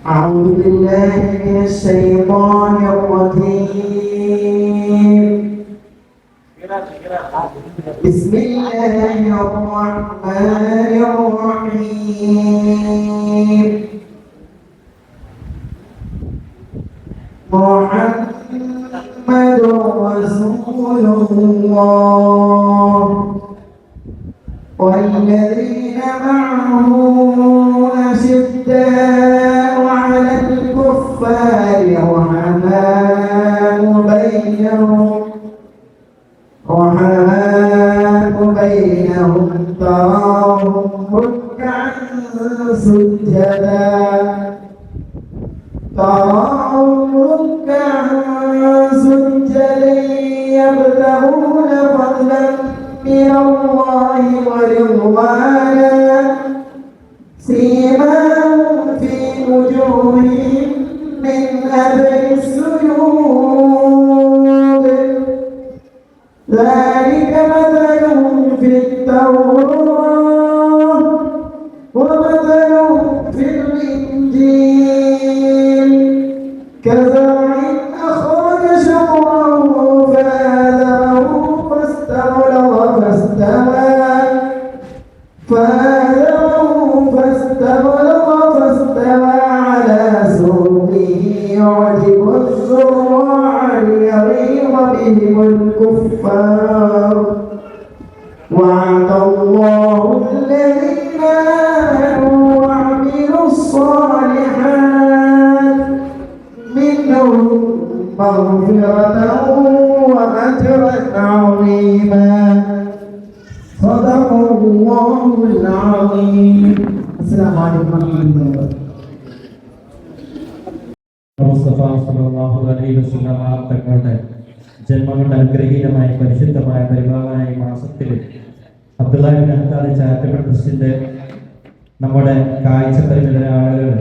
أعوذ بالله من الشيطان الرجيم. بسم الله الرحمن الرحيم. محمد رسول الله والذين معه أشداء على الكفار رحماء بينهم تراهم ركعا سجدا يبتغون فضلا من الله ورضوانا سيماهم في وجوههم من أثر السجود ذلك مثلهم في التوراة ومثلهم في الإنجيل كزرع أخرج شطأه فآزره فاستغلظ على سوقه يعجب الزراع ليغيظ بهم الكفار وعد الله الذين آمنوا وعملوا الصالحات منهم مغفرة وأجرا عظيما. صدق الله العظيم. السلام عليكم ورحمة الله وبركاته. മുസ്തഫ സല്ലല്ലാഹു അലൈഹി വസല്ലം തങ്ങളുടെ ജന്മങ്ങളുടെ അനുഗ്രഹീതമായ പരിശുദ്ധമായ പരിപാവനായ മാസത്തിൽ അബ്ദുല്ലാഹി ഇബ്നു അബ്ബാസ് ചാരിറ്റബിൾ ട്രസ്റ്റിന്റെ നമ്മുടെ കാഴ്ച പരിമിതരായ ആളുകൾ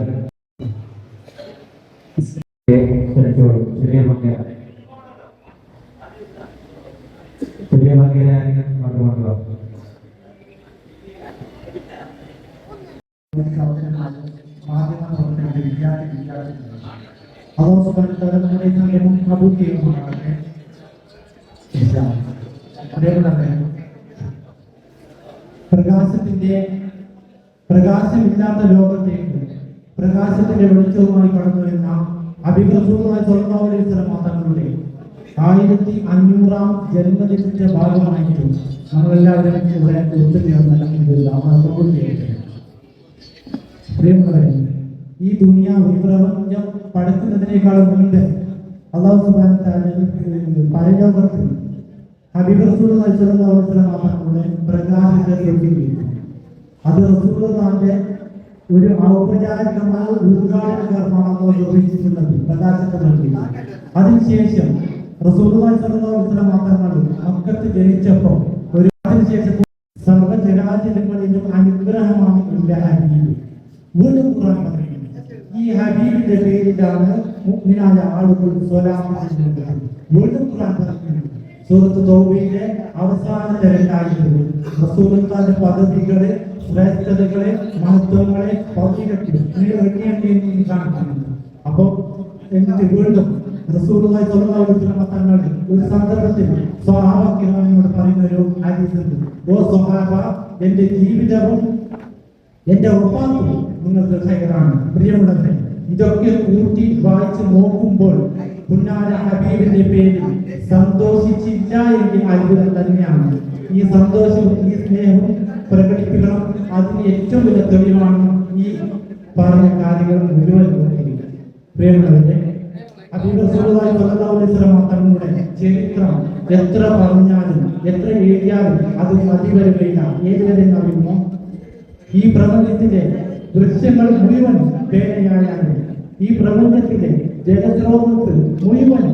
പ്രകാശമില്ലാത്ത ലോകത്തേക്ക് പ്രകാശത്തിന്റെ വെളിച്ചവുമായി കടന്നു വരുന്ന ഹബീബ് റസൂലുള്ളാഹി സ്വല്ലല്ലാഹു അലൈഹി വസല്ലം തങ്ങളുടെ 1500-ാം ജന്മദിനത്തിന്റെ ഭാഗമായിട്ട് നമ്മളെല്ലാവരും ഇവിടെ ഒത്തുചേർന്ന് ഈ ദുനിയാവ് ഈ പ്രപഞ്ചം പടക്കുന്നതിനേക്കാളും മുൻപ് അല്ലാഹു സുബ്ഹാനഹു വ തആല പരലോകത്തിൽ ഹബീബ് റസൂലുള്ളാഹി സ്വല്ലല്ലാഹു അലൈഹി വസല്ലം തങ്ങളുടെ പ്രകാശത്തെ സൃഷ്ടിച്ചു. അത് റസൂലുള്ളാഹിന്റെ ഒരു ഔപചാരികമായ ഉദ്ഘാടന കർമ്മമാണോ നിർവഹിച്ചിട്ടുള്ളത് പ്രകാശത്തെ നൽകി. അതിനുശേഷം റസൂലുള്ളാഹി സ്വല്ലല്ലാഹു അലൈഹി വസല്ലം മാത്രമാണ് മക്കത്ത് ജനിച്ചപ്പോൾ ഒരു അതിനുശേഷം സർവ്വജനാചരങ്ങളിലും അനുഗ്രഹമാണ് എന്റെ ഹബീബ്. വീണ്ടും ഖുർആൻ പറയുന്നു, ഈ ഹബീബിന്റെ പേരിലാണ് മുഅ്മിനായ ആളുകൾ സ്വലാത്ത് ചൊല്ലുന്നത്. വീണ്ടും ഖുർആൻ പറയുന്നു, സൂറത്ത് തൗബയിലെ അവസാനത്തെ 2 ആയത്തുകൾ റസൂലുള്ളാഹിന്റെ പദവികളെ, ശ്രേഷ്ഠതകളെ, മഹത്വങ്ങളെ കാണിക്കുന്നു. അപ്പൊ എന്നിട്ട് വീണ്ടും റസൂലുള്ളാഹി സ്വല്ലല്ലാഹു അലൈഹി വസല്ലം തങ്ങൾ ഒരു സന്ദർഭത്തിൽ സ്വഹാബാക്കളോട് പറയുന്ന ഒരു ഹദീസ് ഉണ്ട്. ഓ സ്വഹാബ, എന്റെ ജീവിതവും എന്റെ വഫാത്തും നിങ്ങൾക്ക് ഖൈറാണ്. പ്രിയമുള്ളവരെ, ഇതൊക്കെ കൂട്ടി വായിച്ച് നോക്കുമ്പോൾ പുന്നാര ഹബീബിന്റെ പേരിൽ സന്തോഷിച്ചില്ല എങ്കിൽ അത്ഭുതം തന്നെയാണ്. ഈ സന്തോഷവും ഈ സ്നേഹവും പ്രകടിപ്പിക്കണം. അതിന് ഏറ്റവും വലിയ തെളിവാണ് ഈ പറഞ്ഞ കാര്യങ്ങൾ മുഴുവൻ. പ്രിയമുള്ളവരെ, ഹബീബ് റസൂലുള്ളാഹി സ്വല്ലല്ലാഹു അലൈഹി വസല്ലം തങ്ങളുടെ ചരിത്രം എത്ര പറഞ്ഞാലും എത്ര എഴുതിയാലും അത് മതിവരില്ല. ഏതുവരെ അറിയുമോ? ഈ പ്രപഞ്ചത്തിലെ ദൃശ്യങ്ങൾ മുഴുവൻ പേനയായാലും, ഈ പ്രപഞ്ചത്തിലെ ജലസ്രോതസ് മുഴുവൻ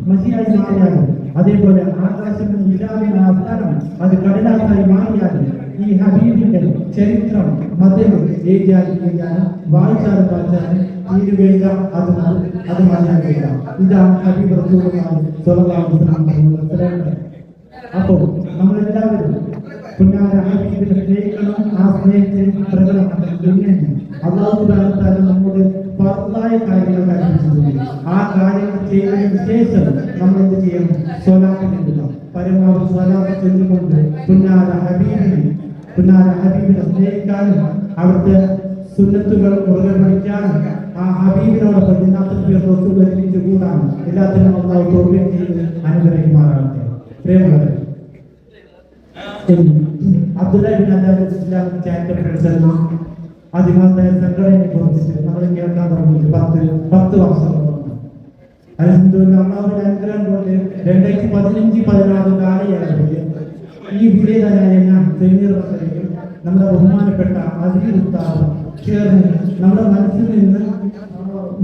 മഷിയായി മാറിയാലും, അതേപോലെ ആകാശത്തിന് നിലാവിന് അവസാനം അത് കടലാസായി മാറിയാലും, ഈ ഹബീബിന്റെ ചരിത്രം മതവും എഴുതിയാലും വായിച്ചാലും തീരുകയില്ല. അത് മതിയാകില്ല. ഇതാണ് ഹബീബ് റസൂലുള്ളാഹി സ്വല്ലല്ലാഹു അലൈഹി വസല്ലം. അപ്പോൾ നമ്മളെല്ലാവരും പുന്നാര ഹബീബിനെ സ്നേഹിക്കണം. ആ സ്നേഹത്തെ പ്രകടമാക്കണം. അല്ലാഹു തആല നമ്മുടെ ഫർദായ കാര്യങ്ങൾ കൽപ്പിച്ചിട്ടുണ്ട്. ആ കാര്യങ്ങൾ ചെയ്തതിനു ശേഷം നമ്മൾ എന്ത് ചെയ്യണം? സ്വലാത്ത് ചെല്ലുക. പരമാവധി സ്വലാത്ത് ചെല്ലുകൊണ്ട് പുന്നാര ഹബീബിനെ സ്നേഹിക്കാനും അവിടുത്തെ സുന്നത്തുകൾ മുറുകെ പിടിക്കാനും ആ ഹബീബിനോടൊപ്പം ദിനാത്തിൽ ഒരുമിച്ച് കൂടാനും എല്ലാത്തിനും അള്ളാഹു തൗഫീഖ് ചെയ്ത് അനുഗ്രഹിക്കുമാറാകട്ടെ. പ്രിയമുള്ളവരെ, അബ്ദുല്ലാഹി ഇബ്നു അബ്ബാസ് ഇസ്ലാമിക് ചാരിറ്റബിൾ അതിമഹത്തായ സംഘടനയെ കുറിച്ചിട്ട് നമ്മൾ കേൾക്കാൻ തുടങ്ങിയിട്ട് 10 വർഷങ്ങളോളം. അൽഹംദുലില്ലാഹ്, അല്ലാഹുവിന്റെ അനുഗ്രഹം കൊണ്ട് 2015-16 കാലയളവിൽ ഈ വിജയതനായ ഞാൻ സെമീർ ബസരിയും നമ്മുടെ ബഹുമാനപ്പെട്ട അസീസ് ഉസ്താദും ചേർന്ന് നമ്മുടെ മനസ്സിൽ നിന്ന്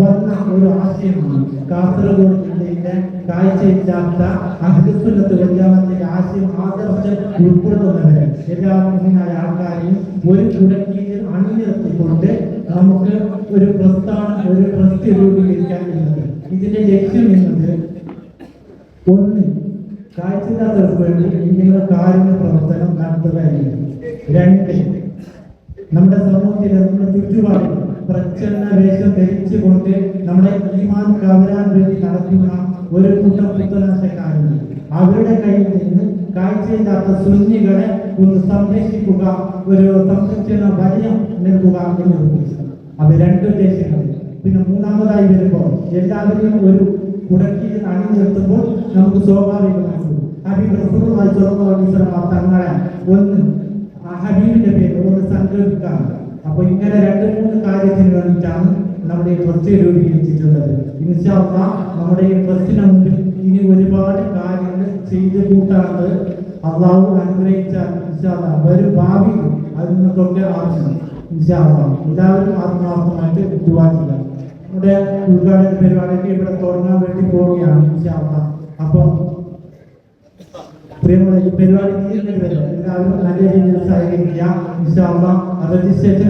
വന്ന ഒരു ആശയമാണ് കാസർഗോഡ് ജില്ലയിലെ കാഴ്ചയില്ലാത്ത അഹ്ലുസുന്നത്ത് വൽ ജമാഅത്തിന്റെ ആശയം ആദർശം ഉൾക്കൊള്ളുന്നവരെ എല്ലാ മുസ്ലിമായ ആൾക്കാരെയും ഒരു കുടക്കീഴിൽ അണിനിർത്തിക്കൊണ്ട് നമുക്ക് ഒരു ട്രസ്റ്റ് രൂപീകരിക്കാൻ എന്നത്. ഇതിന്റെ ലക്ഷ്യം എന്നത് ഒന്ന്, കാഴ്ചയില്ലാത്തവർക്ക് വേണ്ടി ഇങ്ങനെയുള്ള കാരുണ്യ പ്രവർത്തനം നടത്തുക എന്നത്. 2, നമ്മുടെ സമൂഹത്തിലെ നമ്മുടെ ചുറ്റുപാടിൽ പ്രച്ഛന്ന വേഷം ധരിച്ചുകൊണ്ട് നമ്മുടെ ഈമാൻ കവരാൻ വേണ്ടി നടത്തുന്ന ഒരു കൂട്ടം പുത്തനാശക്കാരുണ്ട്. അവരുടെ കയ്യിൽ നിന്ന് കാഴ്ചയില്ലാത്ത സുന്നികളെ ഒന്ന് സംരക്ഷിക്കുക, ഒരു സംരക്ഷണ വലയം നൽകുക എന്ന് ഉദ്ദേശിച്ചു. അത് 2 ഉദ്ദേശങ്ങൾ. പിന്നെ മൂന്നാമതായി വരുമ്പോൾ എല്ലാവരെയും ഒരു കുടക്കീഴിൽ അണിനിർത്തുമ്പോൾ നമുക്ക് സ്വാഭാവികമായിട്ടും ഹബീബ് റസൂലുള്ളാഹി സ്വല്ലല്ലാഹു അലൈഹി വസല്ലം തങ്ങളെ ഒന്ന് ഹബീബിന്റെ പേര് ഒന്ന് സംഘടിപ്പിക്കാം. അപ്പൊ ഇങ്ങനെ 2-3 കാര്യത്തിന് വേണ്ടിയിട്ടാണ് നമ്മുടെ ഈ ട്രസ്റ്റ് രൂപീകരിച്ചിട്ടുള്ളത്. ഇൻഷാ അല്ലാഹ് നമ്മുടെ ഈ ട്രസ്റ്റിന് മുമ്പിൽ ഇനി ഒരുപാട് കാര്യങ്ങൾ ചെയ്ത് കൂട്ടാണ്ട് അള്ളാഹു അനുഗ്രഹിച്ചാൽ ഇൻഷാ അല്ലാഹ് വരും ഭാവി അതിൽ നിന്നൊക്കെ ആവശ്യം. ഇൻഷാ അല്ലാഹ് എല്ലാവരും ആത്മാർത്ഥമായിട്ട് ദുആ ചെയ്യുക. നമ്മുടെ ഉദ്ഘാടന പരിപാടിയൊക്കെ ഇവിടെ തുടങ്ങാൻ വേണ്ടി പോവുകയാണ് ഇൻഷാ അല്ലാഹ്. അപ്പൊ പ്രിയമുള്ള ഈ പരിപാടി തീരുന്നവരെ എല്ലാവരും നല്ല രീതിയിൽ സഹകരിക്കാം. ഇൻഷാ അല്ലാഹ് രജിസ്ട്രേഷൻ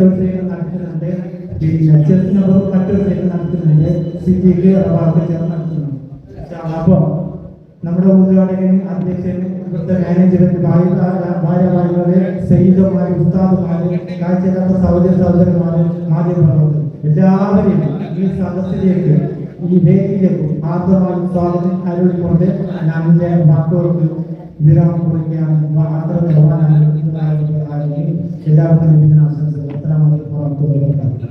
നടക്കുന്നുണ്ട്, പിന്നെ ചെസ് നമ്പറും മറ്റൊരു സൈഡ് നടക്കുന്നുണ്ട്, സിറ്റിക്ക് റവാക്ക് ചേർന്ന് നടക്കുന്നുണ്ട്. അപ്പൊ നമ്മുടെ ഉദ്ഘാടകൻ, അധ്യക്ഷൻ, ഇവിടുത്തെ മാനേജ്മെന്റ്, ഭാര്യമാര്, സയ്യിദുമാര്, ഉസ്താദുമാര്, കാഴ്ചയില്ലാത്ത സഹോദരന്മാര്, മാധ്യമപ്രവർത്തകർ എല്ലാവരെയും ഈ സദസ്സിലേക്ക്, ഈ വേദിയിലേക്ക് ആദ്യമായി സ്വാഗതം അരുളിക്കൊണ്ട് ഞാൻ എന്റെ വാക്കുകൾക്ക് വിരാമം കുറിക്കുകയാണ്. എല്ലാവർക്കും ആശംസകൾ. അസ്സലാമു അലൈക്കും വറഹ്മത്തുള്ളാഹി വബറകാതുഹു.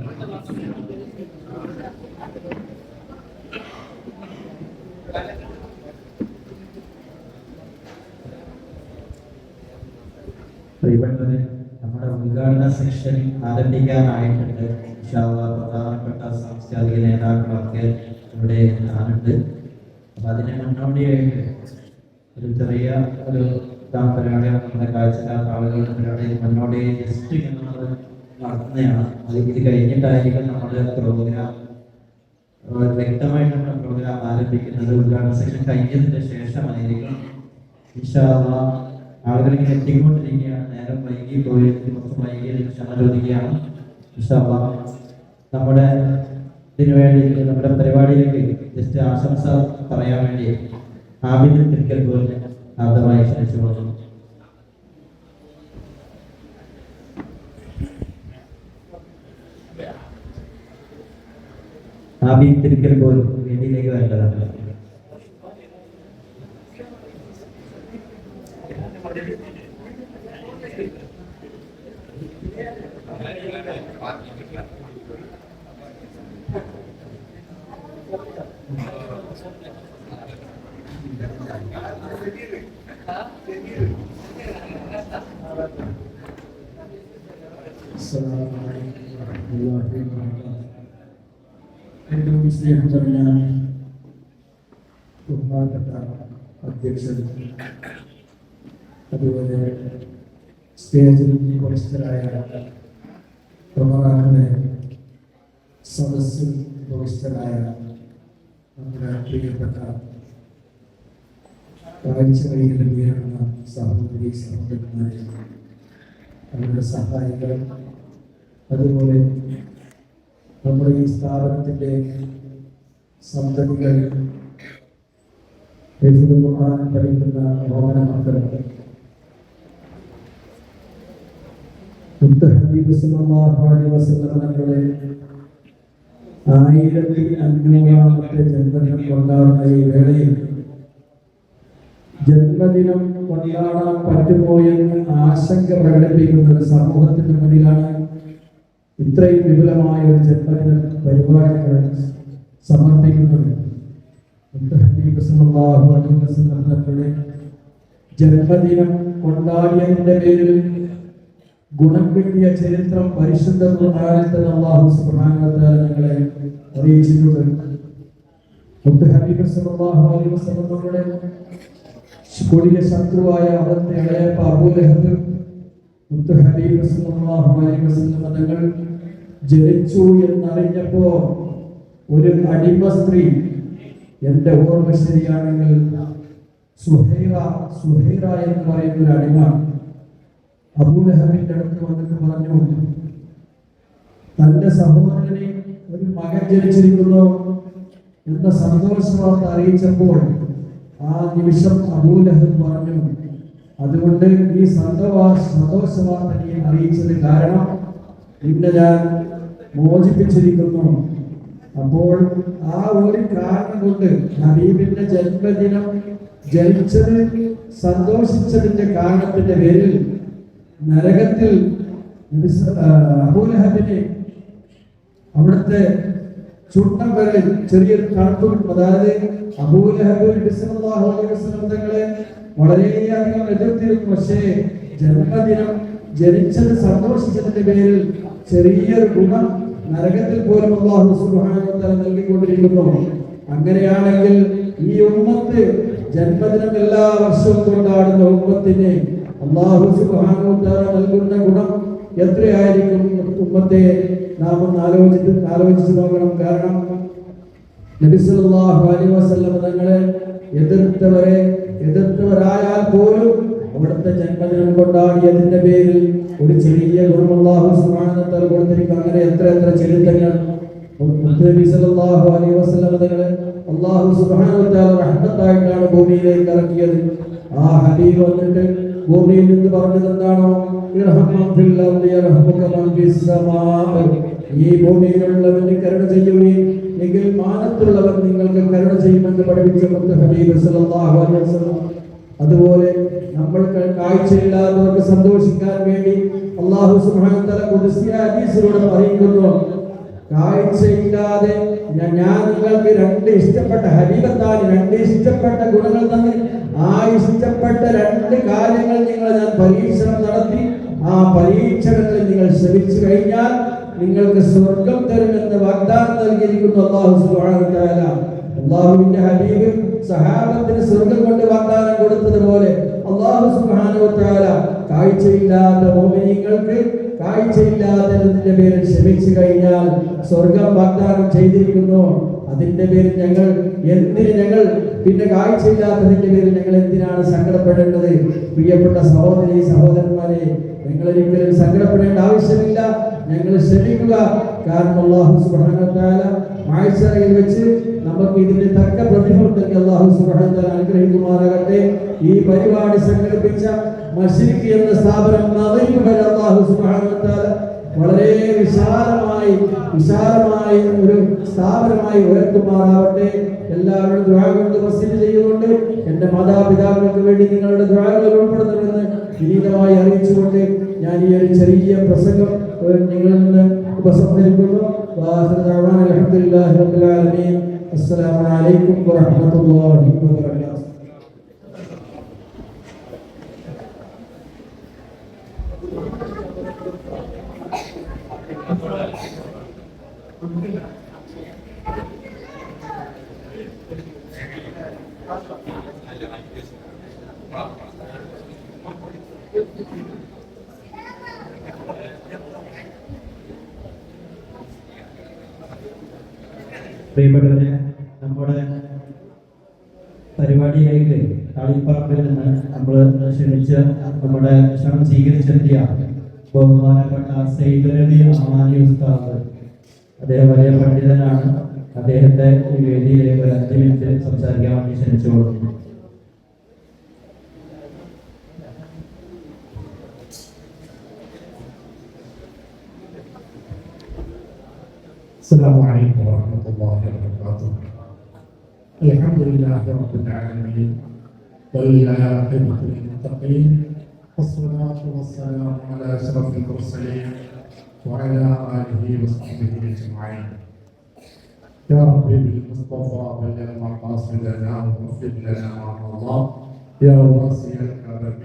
പ്രിയപ്പെട്ടവരെ, നമ്മുടെ ഉദ്ഘാടന സെക്ഷൻ ആരംഭിക്കാനായിട്ടുണ്ട്. ഇൻഷാ അല്ലാഹ് പ്രധാനപ്പെട്ട സാംസ്കാരിക നേതാക്കളൊക്കെ ഇവിടെ എത്താനുണ്ട്. അപ്പൊ അതിന് മുന്നോടിയായിട്ട് ഒരു ചെറിയ ഒരു പരിപാടിയാണ് നമ്മുടെ കാഴ്ചക്കാർ ആളുകളുടെ പരിപാടി. മുന്നോടി ജസ്റ്റ് എന്നുള്ളത് നടത്തുന്നതാണ്. അത് ഇത് കഴിഞ്ഞിട്ടായിരിക്കും നമ്മുടെ പ്രോഗ്രാം വ്യക്തമായിട്ടുള്ള പ്രോഗ്രാം ആരംഭിക്കുന്നത്. ഉദ്ഘാടന സെക്ഷൻ കഴിഞ്ഞതിന് ശേഷമായിരിക്കും. ഇൻഷാ അല്ലാഹ് ആളുകൾ ഇങ്ങനെ എത്തിക്കൊണ്ടിരിക്കുകയാണ്. നേരം വൈകി പോയി, കുറച്ച് വൈകിയതിന് ക്ഷമ ചോദിക്കുകയാണ്. ഇൻഷാ അല്ലാഹ് നമ്മുടെ ഇതിനു വേണ്ടി നമ്മുടെ പരിപാടിയിലേക്ക് ജസ്റ്റ് ആശംസ പറയാൻ വേണ്ടി ആബിദ് തിരുക്കൽ പോലെ ആദ്യമായി ക്ഷണിച്ചു കൊടുക്കുന്നു. ആബിദ് തിരുക്കൽ പോലെ വേദിയിലേക്ക് വേണ്ടതാണ്. ഏറ്റവും സ്നേഹം നിറഞ്ഞ ബഹുമാനപ്പെട്ട അധ്യക്ഷൻ, അതുപോലെ സ്റ്റേജിൽ ഉപസ്ഥരായ പ്രമുഖരെ, സദസ്സിൽ ഉപസ്ഥരായ നമ്മുടെ പ്രിയപ്പെട്ട കാഴ്ച വൈകല്യമുള്ള സഹോദരി സഹോദരന്മാരെ, അവരുടെ സഹായികൾ, അതുപോലെ നമ്മുടെ ഈ സ്ഥാപനത്തിൻ്റെ സന്തതികൾ, പഠിക്കുന്ന ഓമന മക്കൾ, ഹബീബ് സല്ലല്ലാഹു അലൈഹി വസല്ലം തങ്ങളുടെ 1500-ാമത്തെ ജന്മദിനം കൊണ്ടാടുന്ന ഈ വേളയിൽ ജന്മദിനം കൊണ്ടാടാൻ പറ്റുമോ എന്ന് ആശങ്ക പ്രകടിപ്പിക്കുന്ന ഒരു സമൂഹത്തിന് മുന്നിലാണ് ഇത്രയും വിപുലമായ ഒരു ജന്മദിന പരിപാടികൾ സമർപ്പിക്കുന്നത്. തങ്ങളുടെ ജന്മദിനം കൊണ്ടാടിയതിന്റെ പേരിൽ ഗുണം കിട്ടിയ ചരിത്രം പരിശുദ്ധ ഖുർആനിൽ അല്ലാഹു സുബ്ഹാനഹു വ തആല ഞങ്ങളെ അറിയിച്ചിട്ടുണ്ട്. ഹബീബ് സല്ലല്ലാഹു അലൈഹി വസല്ലം തങ്ങളുടെ കൊടിയ ശത്രുവായ അവിടുത്തെ ഇളയപ്പ അബൂ ലഹബ് ഹബീബ് സല്ലല്ലാഹു അലൈഹി വസല്ലം തങ്ങൾ ജനിച്ചു എന്നറിഞ്ഞപ്പോ ഒരു അടിമ സ്ത്രീ, എന്റെ ഓർമ്മ ശരിയാണെങ്കിൽ സുഹൈറ എന്ന് പറയുന്ന ഒരു അടിമ അബൂ ലഹബിന്റെ അടുത്ത് വന്നിട്ട് പറഞ്ഞു, തന്റെ സഹോദരനെ ഒരു മകൻ ജനിച്ചിരിക്കുന്നു എന്ന സന്തോഷ വാർത്ത അറിയിച്ചപ്പോൾ ആ നിമിഷം അബൂ ലഹബ് പറഞ്ഞു, അതുകൊണ്ട് ഈ സന്തോഷ വാർത്ത നീ അറിയിച്ചത് കാരണം നിന്നെ ഞാൻ മോചിപ്പിച്ചിരിക്കുന്നു. അപ്പോൾ ആ ഒരു കാരണം കൊണ്ട് ഹബീബിന്റെ ജന്മദിനം ജനിച്ചത് സന്തോഷിച്ചതിന്റെ കാരണത്തിന്റെ പേരിൽ നരകത്തിൽ അബൂ ലഹബിനെ അവിടുത്തെ ചുണ്ടം വരെ ചെറിയൊരു തണുപ്പ് കിട്ടും. അതായത് അബൂ ലഹബ് നബി സല്ലല്ലാഹു അലൈഹി വസല്ലം തങ്ങളെ വളരെയധികം എതിർത്തിരുന്നു. പക്ഷേ ജന്മദിനം ജനിച്ചത് സന്തോഷിച്ചതിന്റെ പേരിൽ ചെറിയൊരു ഗുണം നരകത്തിൽ പോലും അല്ലാഹു സുബ്ഹാനഹു വ തആല നൽകിക്കൊണ്ടിരിക്കുന്നു. അങ്ങനെയാണെങ്കിൽ ഈ ഉമ്മത്ത് ജന്മദിനം എല്ലാ വർഷവും കൊണ്ടാടുന്ന ഉമ്മത്തിന് അല്ലാഹു സുബ്ഹാനഹു വ തആല നൽകുന്ന ഗുണം എത്രയായിരിക്കും? ഉമ്മത്തെ നാം ഒന്ന് ആലോചിച്ച് നോക്കണം. കാരണം നബി സല്ലല്ലാഹു അലൈഹി വസല്ലം തങ്ങളെ എതിർത്തവരായാൽ പോലും അവിടുത്തെ ജന്മദിനം കൊണ്ടാടിയതിന്റെ പേരിൽ ഒരു ചെറിയ ഗുണം അല്ലാഹു സുബ്ഹാനഹു വ തആല കൊടുത്തിരിക്കും. അങ്ങനെ എത്ര ചരിത്രങ്ങൾ നബി സല്ലല്ലാഹു അലൈഹി വസല്ലം തങ്ങളെ അല്ലാഹു സുബ്ഹാനഹു വ തആല റഹ്മത്തായിട്ടാണ് ഭൂമിയിലേക്ക് ഇറക്കിയത്. ആ ഹബീബ് വന്നിട്ട് ഭൂമിയിൽ നിന്ന് പറഞ്ഞത് എന്താണോ? ഈ ഭൂമിയിലുള്ളവന് കരുണ ചെയ്യുകയും എങ്കിൽ മാനത്തുള്ളവൻ നിങ്ങൾക്ക് കരുണ ചെയ്യുമെന്ന് പഠിപ്പിച്ച ഹബീബ് സല്ലല്ലാഹു അലൈഹി വസല്ലം. അതുപോലെ നമ്മൾക്ക് കാഴ്ചയില്ലാത്തവർക്ക് സന്തോഷിക്കാൻ വേണ്ടി അല്ലാഹു സുബ്ഹാനഹു വ തആല ഖുദ്സിയ ഹദീസിലൂടെ പറയുന്നു, കാഴ്ചയില്ലാതെ ഞാൻ നിങ്ങൾക്ക് രണ്ട് ഇഷ്ടപ്പെട്ട ഹബീബത്താന് രണ്ട് ഇഷ്ടപ്പെട്ട ഗുണങ്ങൾ തന്ന് ആ ഇഷ്ടപ്പെട്ട രണ്ട് കാര്യങ്ങൾ നിങ്ങൾ ഞാൻ പരീക്ഷണം നടത്തി ആ പരീക്ഷണങ്ങളിൽ നിങ്ങൾ ശ്രമിച്ചു കഴിഞ്ഞാൽ നിങ്ങൾക്ക് സ്വർഗം തരുമെന്ന് വാഗ്ദാനം നൽകിയിരിക്കുന്നു അല്ലാഹു സുബ്ഹാനഹു വ തആല. അല്ലാഹുവിന്റെ ഹബീബ് സഹാബത്തിന് സ്വർഗം കൊണ്ട് വാഗ്ദാനം കൊടുത്തതുപോലെ അല്ലാഹു സുബ്ഹാനഹു വ തആല കാഴ്ചയില്ലാത്ത മുഅ്മിനീങ്ങൾക്ക് കാഴ്ചയില്ലാത്തതിന്റെ പേരിൽ ക്ഷമിച്ചു കഴിഞ്ഞാൽ സ്വർഗം വാഗ്ദാനം ചെയ്തിരിക്കുന്നു. അതിന്റെ പേരിൽ ഞങ്ങൾ പിന്നെ കാഴ്ചയില്ലാത്തതിന്റെ പേരിൽ ഞങ്ങൾ എന്തിനാണ് സങ്കടപ്പെടേണ്ടത്? പ്രിയപ്പെട്ട സഹോദരന്മാരെ, ഞങ്ങൾ ഒരിക്കലും സങ്കടപ്പെടേണ്ട ആവശ്യമില്ല. ഞങ്ങൾ ക്ഷമിക്കുക. കാരണം അല്ലാഹു സുബ്ഹാനഹു വ തആല മഹ്ശറയിൽ വെച്ച് നമുക്ക് ഇതിന്റെ തക്ക പ്രതിഫലം നൽകി അല്ലാഹു സുബ്ഹാനഹു വ തആല അനുഗ്രഹിക്കുമാറാകട്ടെ. ഈ പരിപാടി സംഘടിപ്പിച്ച മശ്രിഖ് എന്ന സ്ഥാപനം അല്ലാഹു സുബ്ഹാനഹു വ തആല വളരെ വിശാലമായി ഒരു സ്ഥാപനമായി ഉയർത്തുമാറാവട്ടെ. എല്ലാവരും ദുആ കൊണ്ട് വസിയത്ത് ചെയ്യുന്നുണ്ട്. എന്റെ മാതാപിതാക്കൾക്ക് വേണ്ടി നിങ്ങളുടെ ദുആകളിൽ ഉൾപ്പെടുത്തണമെന്ന് വിനീതമായി അറിയിച്ചുകൊണ്ട് ഞാൻ ഈ ഒരു ചെറിയ പ്രസംഗം നിങ്ങളിൽ നിന്ന് ഉപസംഹരിക്കുന്നു. അൽഹംദുലില്ലാഹി റബ്ബിൽ ആലമീൻ. അസ്സലാമു അലൈക്കും വറഹ്മത്തുള്ളാഹി വബറകാതുഹു. പ്രിയപ്പെട്ടവരെ, നമ്മുടെ പരിപാടിയിലേക്ക് താളിപ്പറമ്പിൽ നിന്ന് നമ്മൾ ക്ഷണിച്ച് നമ്മുടെ ക്ഷണം സ്വീകരിച്ചെത്തിയ ബഹുമാനപ്പെട്ട സയ്യിദ് അലി അമാനി ഉസ്താദ്, അദ്ദേഹം വലിയ പണ്ഡിതനാണ്. അദ്ദേഹത്തെ ഈ വേദിയിലേക്ക് ഒരു 5 മിനിറ്റ് സംസാരിക്കാൻ വേണ്ടി ക്ഷണിച്ചുകൊള്ളുന്നു. السلام عليكم ورحمة الله وبركاته. الحمد لله رب العالمين والعاقبة للمتقين والصلاة والسلام على أشرف المرسلين وعلى آله وصحبه أجمعين. يا ربي بالمصطفى بلغ مقاصدنا ووفق لنا ما مضى يا واسع الكرم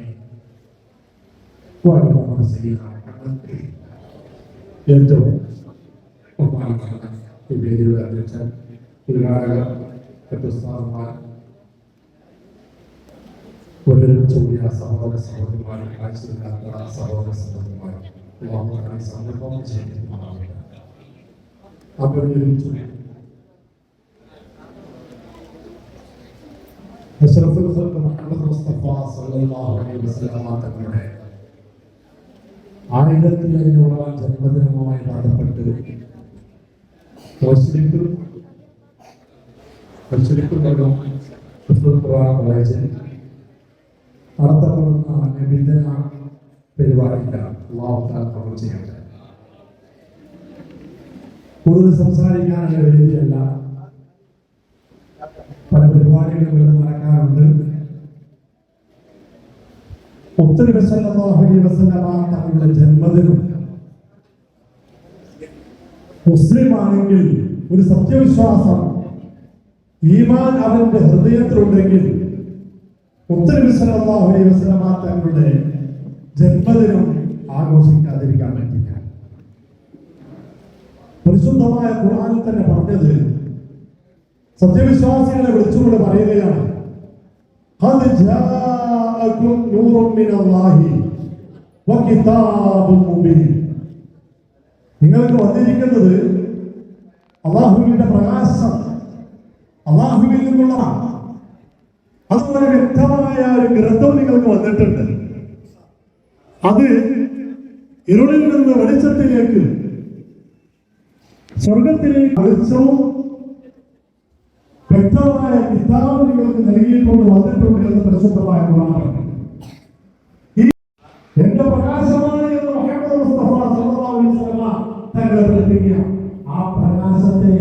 وعلى سيدنا محمد. ഏറ്റവും ബഹുമാനപ്പെട്ട ഈ വേദിയുടെ അധ്യക്ഷൻ, ഉദ്ഘാടകർ, സാറുമാർ, ഒരുമിച്ചുകൂടിയ സഹോദര സഹോദരിമാരും കാഴ്ചയില്ലാത്ത സഹോദര സഹോദരിമാരും സന്ദർഭം അഭിനയിച്ചു അഷ്റഫുൽ ഖൽഖ് മുഹമ്മദ് മുസ്തഫ സല്ലല്ലാഹു അലൈഹി വസല്ലം തങ്ങളുടെ 1500 ജന്മദിനവുമായി ബന്ധപ്പെട്ട് കോളേജിൽ നടത്തപ്പെടുന്ന നബിദിന പരിപാടിക്കാണ് അള്ളാഹു ചെയ്യേണ്ടത്. കൂടുതൽ സംസാരിക്കാനുള്ള വേദിയല്ല, പല പരിപാടികളും ഇവിടെ നടക്കാറുണ്ട്. മുത്തനബി സല്ലല്ലാഹു അലൈഹി വസല്ലം തങ്ങളുടെ ജന്മദിനം മുസ്ലിം ആണെങ്കിൽ, ഒരു സത്യവിശ്വാസം ഈമാൻ അവന്റെ ഹൃദയത്തിലുണ്ടെങ്കിൽ മുത്തനബി സല്ലല്ലാഹു അലൈഹി വസല്ലം തങ്ങളുടെ ജന്മദിനം ആഘോഷിക്കാതിരിക്കാൻ പറ്റില്ല. പരിശുദ്ധമായ ഖുർആനിൽ തന്നെ പറഞ്ഞത് സത്യവിശ്വാസികളെ വിളിച്ചുകൊണ്ട് പറയുകയാണ്, ഖദ് ജാഅകും നൂറുൻ മിനല്ലാഹി വകിതാബും മുബീൻ. നിങ്ങൾക്ക് വന്നിരിക്കുന്നത് അല്ലാഹുവിന്റെ പ്രകാശം, അല്ലാഹുവിൽ നിന്നുള്ള അതുപോലെ വ്യക്തമായ ഒരു ഗ്രന്ഥം നിങ്ങൾക്ക് വന്നിട്ടുണ്ട്. അത് ഇരുളിൽ നിന്ന് വെളിച്ചത്തിലേക്ക്, സ്വർഗത്തിലേക്ക് വെളിച്ചവും വ്യക്തമായ കിതാബ് നിങ്ങൾക്ക് നൽകിയിട്ടുണ്ട്, വന്നിട്ടുണ്ട് എന്ന് പരിശുദ്ധമായ ഖുർആൻ. എന്റെ പ്രകാശമാണ് എന്ന് മുഹമ്മദ് മുസ്തഫ സല്ലല്ലാഹു അലൈഹി വസല്ലം തങ്ങളെ പഠിപ്പിക്കുക. ആ പ്രകാശത്തെ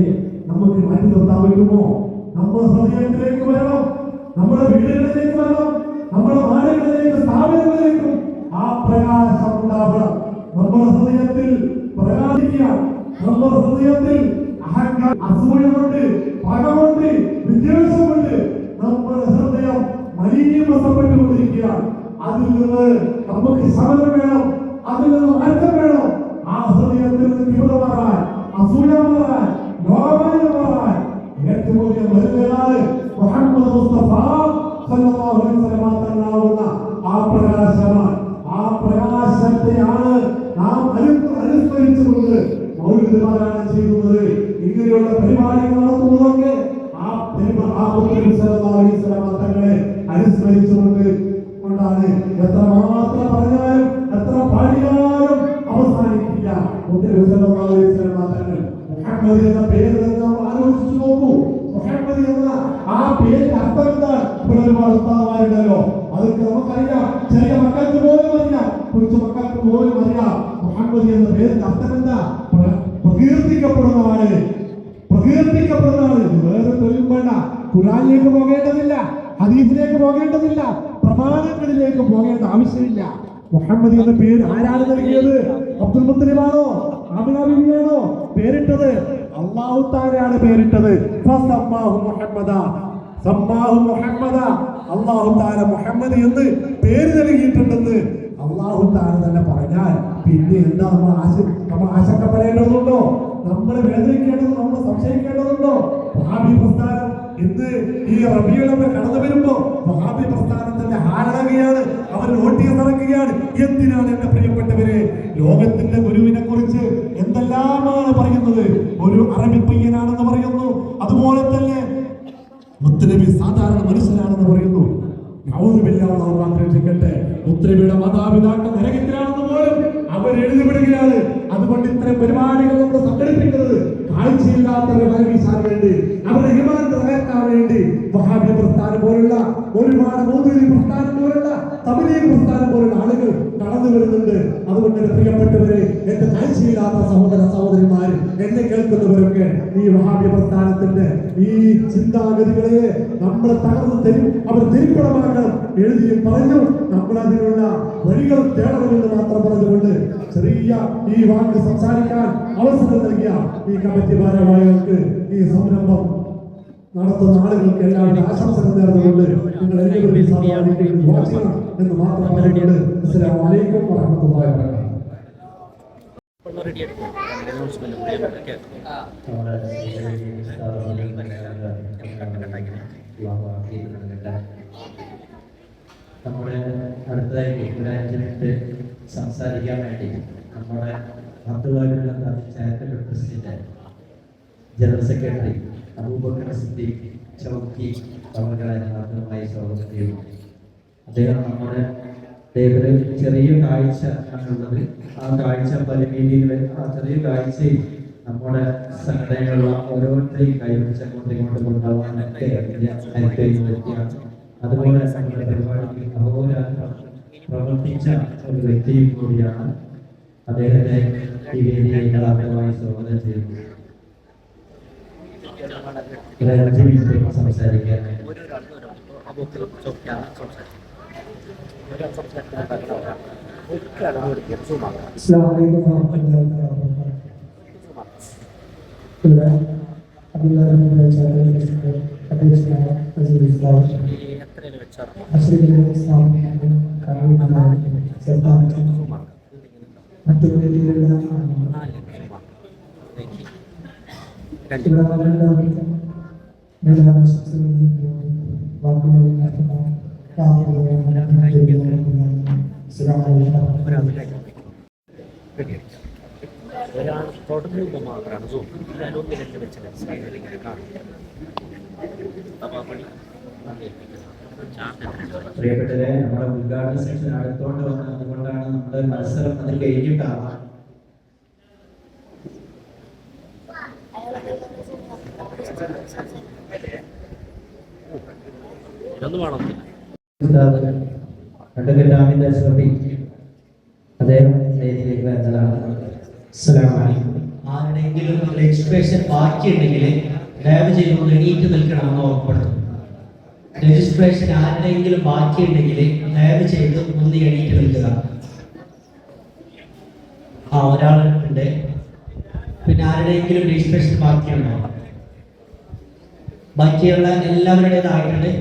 നമുക്ക് മാറ്റി നിർത്താൻ പറ്റുമോ? നമ്മുടെ ഹൃദയത്തിലേക്ക് വരണം, നമ്മുടെ വീടുകളിലേക്ക് വരണം, നമ്മുടെ നാടുകളിലേക്ക്, സ്ഥാപനങ്ങളിലേക്കും ആ പ്രകാശം ഉണ്ടാവണം. നമ്മുടെ ഹൃദയത്തിൽ പ്രകാശിക്കുക. നമ്മുടെ ഹൃദയത്തിൽ അഹങ്കാരം, അസൂയമുണ്ട്, പകമുണ്ട്, വിദ്വേഷമുണ്ട്. നമ്മുടെ ഹൃദയം മലിനീകരണപ്പെട്ടുകൊണ്ടിരിക്കുക. അതിൽ നിന്ന് നമുക്ക് ശമനം വേണം, അതിൽ നിന്ന് മാറ്റം വേണം. ആ ഹൃദയത്തിൽ നിന്ന് തീവ്ര മാറാൻ, അസൂയ മാറാൻ, ലോകമാനം മാറാൻ ഏറ്റവും വലിയ മരുന്നാണ് മുഹമ്മദ് മുസ്തഫ സല്ലല്ലാഹു അലൈഹി വസല്ലം തങ്ങളാവുന്ന ആ പ്രകാശമാണ്. ആ പ്രകാശത്തെയാണ് നാം അനുസ്മരിച്ചുകൊണ്ട് മൗലിദ് പാരായണം ചെയ്യുന്നത്. ഇങ്ങനെയുള്ള പരിപാടികൾ നടത്തുന്നതൊക്കെ തങ്ങളെ അനുസ്മരിച്ചുകൊണ്ട് കൊണ്ടാണ്. എത്രമാത്രം പറഞ്ഞാലും എത്ര പാടിയാലും അവസാനിക്കില്ല. തങ്ങൾ മുഹമ്മദ് എന്ന പേര് നമ്മൾ ആലോചിച്ചു നോക്കൂ. മുഹമ്മദ് എന്ന ആ പേര് അർത്ഥം എന്താണ്? ഇവിടെ ഒരുപാട് ഉസ്താദുമാരുണ്ടല്ലോ, അതൊക്കെ നമുക്കറിയാം. ചെറിയ മക്കൾക്ക് പോലും അറിയാം, കൊച്ചു മക്കൾക്ക് പോലും അറിയാം. മുഹമ്മദ് എന്ന പേരിന്റെ അർത്ഥം എന്താ? പ്രകീർത്തിക്കപ്പെടുന്നതാണ്, പ്രകീർത്തിക്കപ്പെടുന്നതാണ്. വേറെ തൊഴിൽ വേണ്ട, ഖുർആനിലേക്ക് പോകേണ്ടതില്ല, ഹദീസിലേക്ക് പോകേണ്ടതില്ല, പ്രമാണങ്ങളിലേക്ക് പോകേണ്ട ആവശ്യമില്ല. മുഹമ്മദ് എന്ന പേര് ആരാണ് നൽകിയത്? അബ്ദുൽ മുത്തലിബാണോ, ആമിന ബീവിയാണോ പേരിട്ടത്? അല്ലാഹു തആലയാണ് പേരിട്ടത്. ഫസമ്മാഹു മുഹമ്മദ, സമ്മാഹു മുഹമ്മദ. അല്ലാഹു തആല മുഹമ്മദ് എന്ന് പേര് നൽകിയിട്ടുണ്ടെന്ന് അല്ലാഹു തആല തന്നെ പറഞ്ഞാൽ പിന്നെ എന്താ നമ്മൾ ആശങ്കപ്പെടേണ്ടതുണ്ടോ? നമ്മൾ വേദനിക്കേണ്ടതുണ്ടോ? നമ്മൾ സംശയിക്കേണ്ടതുണ്ടോ? വഹാബി പ്രസ്ഥാനം ഇന്ന് ഈ റബീഉൽ അവ്വൽ കടന്നു വരുമ്പോ വഹാബി പ്രസ്ഥാനത്തിന്റെ ഹാരണകയാണ്, അവർ നോട്ടീസ് ഇറക്കുകയാണ്. എന്തിനാണ് എന്റെ പ്രിയപ്പെട്ടവരെ? ലോകത്തിന്റെ ഗുരുവിനെ കുറിച്ച് എന്തെല്ലാമാണ് പറയുന്നത്? ഒരു അറബി പയ്യനാണെന്ന് പറയുന്നു, അതുപോലെ തന്നെ മുത്തനബി സാധാരണ മനുഷ്യനാണെന്ന് പറയുന്നു. മുത്തനബിയുടെ മാതാപിതാക്കൾ നരകത്തിലാണെന്ന് പോലും അവർ എഴുതിവിടുകയാണ്. അതുകൊണ്ട് ഇത്തരം പരിപാടികൾ നമ്മൾ സംഘടിപ്പിക്കുന്നത് കാഴ്ചയില്ലാത്തവരെ വരവീശാൻ വേണ്ടി, അവരുടെ ഹിമാൻ തകർക്കാൻ വേണ്ടി. വഹാബി പ്രസ്ഥാനം പോലുള്ള, ഒരുപാട് മൗദൂദി പ്രസ്ഥാനം പോലുള്ള, തബ്ലീഗ് പ്രസ്ഥാനം പോലുള്ള ആളുകൾ കടന്നു വരുന്നുണ്ട്. അതുകൊണ്ട് പ്രിയപ്പെട്ടവരെ, എന്റെ കാഴ്ചയില്ലാത്ത സഹോദര സഹോദരിമാര്, എന്നെ കേൾക്കുന്നവരൊക്കെ ഈ വഹാബി പ്രസ്ഥാനത്തിന്റെ ഈ ചിന്താഗതികളെ നമ്മളെ തകർന്നു തരും, അവർ തിരിപ്പണമാക്കണം എഴുതിയും പറഞ്ഞു. നമ്മൾ അതിനുള്ള വഴികൾ തേടണമെന്ന് മാത്രം പറഞ്ഞുകൊണ്ട് ചെറിയ ഈ വാക്ക് സംസാരിക്കാൻ അവസരം നൽകിയ ഈ കമ്മിറ്റി ഭാരവാഹികൾക്ക്, ഈ സംരംഭം നടത്തുന്ന ആളുകൾക്ക് എല്ലാവരും ആശംസകൾ നേർന്നുകൊണ്ട് നിങ്ങൾ എല്ലാവരും സാധാരണ വായിക്കണം എന്ന് മാത്രം പറഞ്ഞുകൊണ്ട് അസ്സലാമു അലൈക്കും വറഹ്മത്തുള്ളാഹി വബറകാതുഹു. നമ്മുടെ അടുത്തതായിട്ട് ഒരു 5 മിനിറ്റ് സംസാരിക്കാൻ വേണ്ടി നമ്മുടെ അബ്ദുള്ള ചാരിറ്റബിൾ ട്രസ്റ്റിന്റെ ജനറൽ സെക്രട്ടറി അബൂബക്കർ സിദ്ദീഖ് ചൗക്കി അവരുടെ ആദ്യമായി സ്വാഗതം ചെയ്യുന്നു. അദ്ദേഹം നമ്മുടെ ഒരു ചെറിയ കാഴ്ച ആണുള്ളത്. ആ കാഴ്ച പരിമിതിയിൽ ആ ചെറിയ കാഴ്ചയിൽ നമ്മുടെ സംഘടനകളുള്ള ഓരോരുത്തരെയും കൈവരിച്ച് അങ്ങോട്ട് കൊണ്ടുപോകാനൊക്കെ കഴിയുന്ന വ്യക്തിയാണ്. അതുപോലെ നമ്മുടെ പരിപാടിക്ക് അഹോരാത്രം പ്രവർത്തിച്ച ഒരു വ്യക്തിയും കൂടിയാണ്. അദ്ദേഹത്തെ ഈ വേദിയിൽ ആദ്യമായി സ്വാഗതം ചെയ്യുന്നു. സംസാരിക്കാൻ പ്രിയപ്പെട്ടവരെ, നമ്മുടെ ഉദ്ഘാടന സെഷൻ അടുത്തോണ്ട് വന്നത് അതുകൊണ്ടാണ് നമ്മുടെ മത്സരം അത് കഴിഞ്ഞിട്ടാണ്. അദ്ദേഹം വേദിയിലേക്ക് വരുന്നതാണ്. ആരുടെയെങ്കിലും രജിസ്ട്രേഷൻ ബാക്കിയുണ്ടെങ്കിൽ ദയവ് ചെയ്ത് എണീറ്റ് നിൽക്കണമെന്ന് ഉറപ്പെടുത്തും. രജിസ്ട്രേഷൻ ആരുടെയെങ്കിലും ബാക്കിയുണ്ടെങ്കിൽ ദയവ് ചെയ്ത് ഒന്ന് എണീറ്റ് നിൽക്കുക. ഒരാളുണ്ട്. പിന്നെ ആരുടെയെങ്കിലും രജിസ്ട്രേഷൻ ബാക്കിയുണ്ടോ? ബാക്കിയുള്ള എല്ലാവരുടേതായിട്ടുണ്ട്.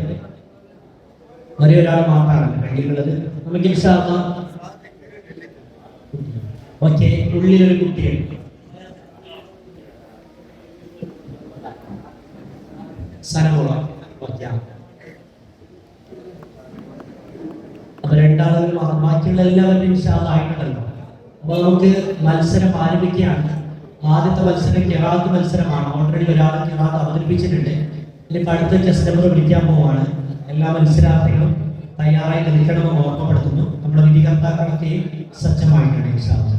ഒരേ ഒരാൾ മാത്രമാണ് വേണ്ടിയുള്ളത്. നമുക്ക് ഇൻഷാല്ലാ ഓക്കെ. ഉള്ളിലൊരു കുട്ടിയുണ്ട്. അപ്പൊ രണ്ടാളുകൾ ബാക്കിയുള്ള എല്ലാവരും ഇൻഷാല്ലാ ആയിട്ടുണ്ടല്ലോ. അപ്പൊ നമുക്ക് മത്സരം ആരംഭിക്കുകയാണ്. ആദ്യത്തെ മത്സരം ഖിറാഅത്ത് മത്സരമാണ്. ഓൾറെഡി ഒരാൾ ഖിറാഅത്ത് അവതരിപ്പിച്ചിട്ടുണ്ട്. ഇനി അടുത്ത ടെസ്റ്റ് നമ്പർ വിളിക്കാൻ പോവാണ്. എല്ലാ മത്സരാർത്ഥികളും തയ്യാറായി നിൽക്കണമെന്ന് ഓർമ്മപ്പെടുത്തുന്നു. നമ്മുടെ വിധികർത്താക്കളൊക്കെ സജ്ജമായിട്ടുണ്ട്. ഇൻഷാല്ലാ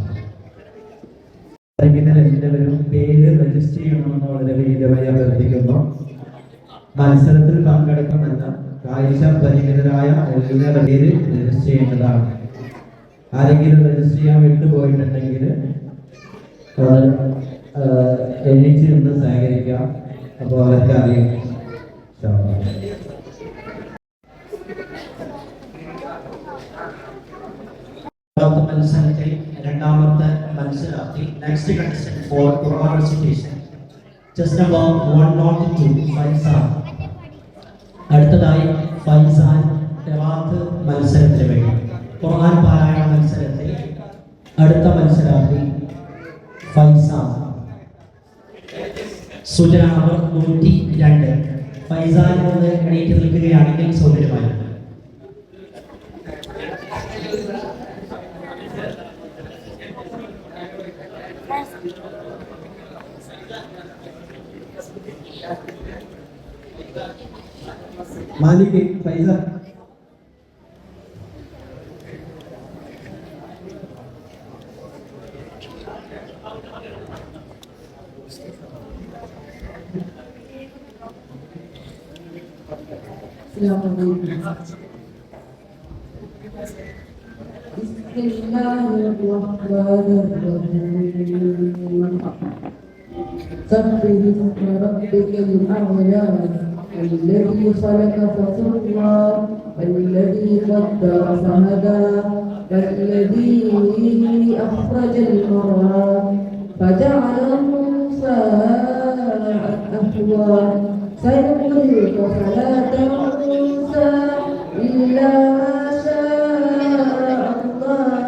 എല്ലാവരും പേര് രജിസ്റ്റർ ചെയ്യണമെന്ന് വളരെ വിനീതമായി അഭ്യർത്ഥിക്കുന്നു. മത്സരത്തിൽ പങ്കെടുക്കുമെന്ന കാഴ്ച പരിമിതരായ എല്ലാവരുടെ പേര് രജിസ്റ്റർ ചെയ്യേണ്ടതാണ്. ആരെങ്കിലും രജിസ്റ്റർ ചെയ്യാൻ വിട്ടുപോയിട്ടുണ്ടെങ്കിൽ എണീച്ച് നിന്ന് സഹകരിക്കാം. അപ്പോൾ അവർക്ക് അറിയാം. മത്സരത്തിൽ രണ്ടാമത്തെ മത്സരാർത്ഥി നെക്സ്റ്റ് കണ്ടസ്റ്റന്റ് ഫോർ ഖുർആൻ റെസിറ്റേഷൻ ചെസ് നമ്പർ 102 ഫൈസാൻ. അടുത്തതായി ഫൈസാൻ ഖിറാഅത്ത് മത്സരത്തിന് വേണ്ടി ഖുർആൻ പാരായണ മത്സരത്തിൽ അടുത്ത മത്സരാർത്ഥി ഫൈസാൻ. സൂചന നമ്പർ 102. ഫൈസാൻ നിന്ന് എണീറ്റ് നിൽക്കുകയാണെങ്കിൽ സൗകര്യമായി. മാലിക് ഫൈസ سبح اسم ربك الأعلى الذي خلق فسوى والذي قدر فهدى والذي أخرج المرعى فجعله غثاء أحوى سنقرئك فلا تنسى إلا ما شاء الله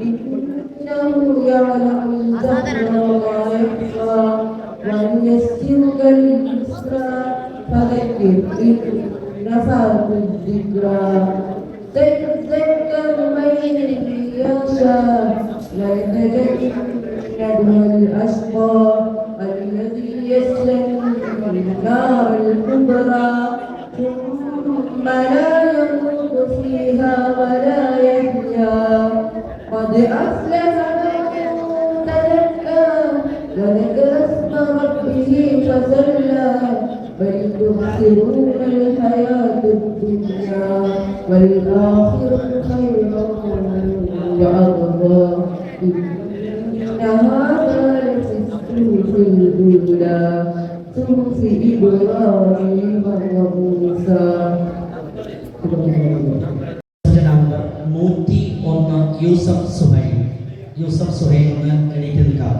إنه يعلم الجهر وما يخفى ونيسرك لليسرى فذكر إن نفعت الذكرى تذكر من يخشى ويتجنبها الأشقى الذي يصلى النار الكبرى ثم لا يموت فيها ولا يحيا قد أفلح من تزكى وذكر اسم ربه فصلى بل تؤثرون الحياة الدنيا والآخرة خير وأبقى إن هذا لفي الصحف الأولى صحف إبراهيم وموسى. നമ്പർ 101 യൂസഫ് സുഹൈൽ. യൂസഫ് സുഹൈൽ ഒന്ന് എണീറ്റ് നിൽക്കാം.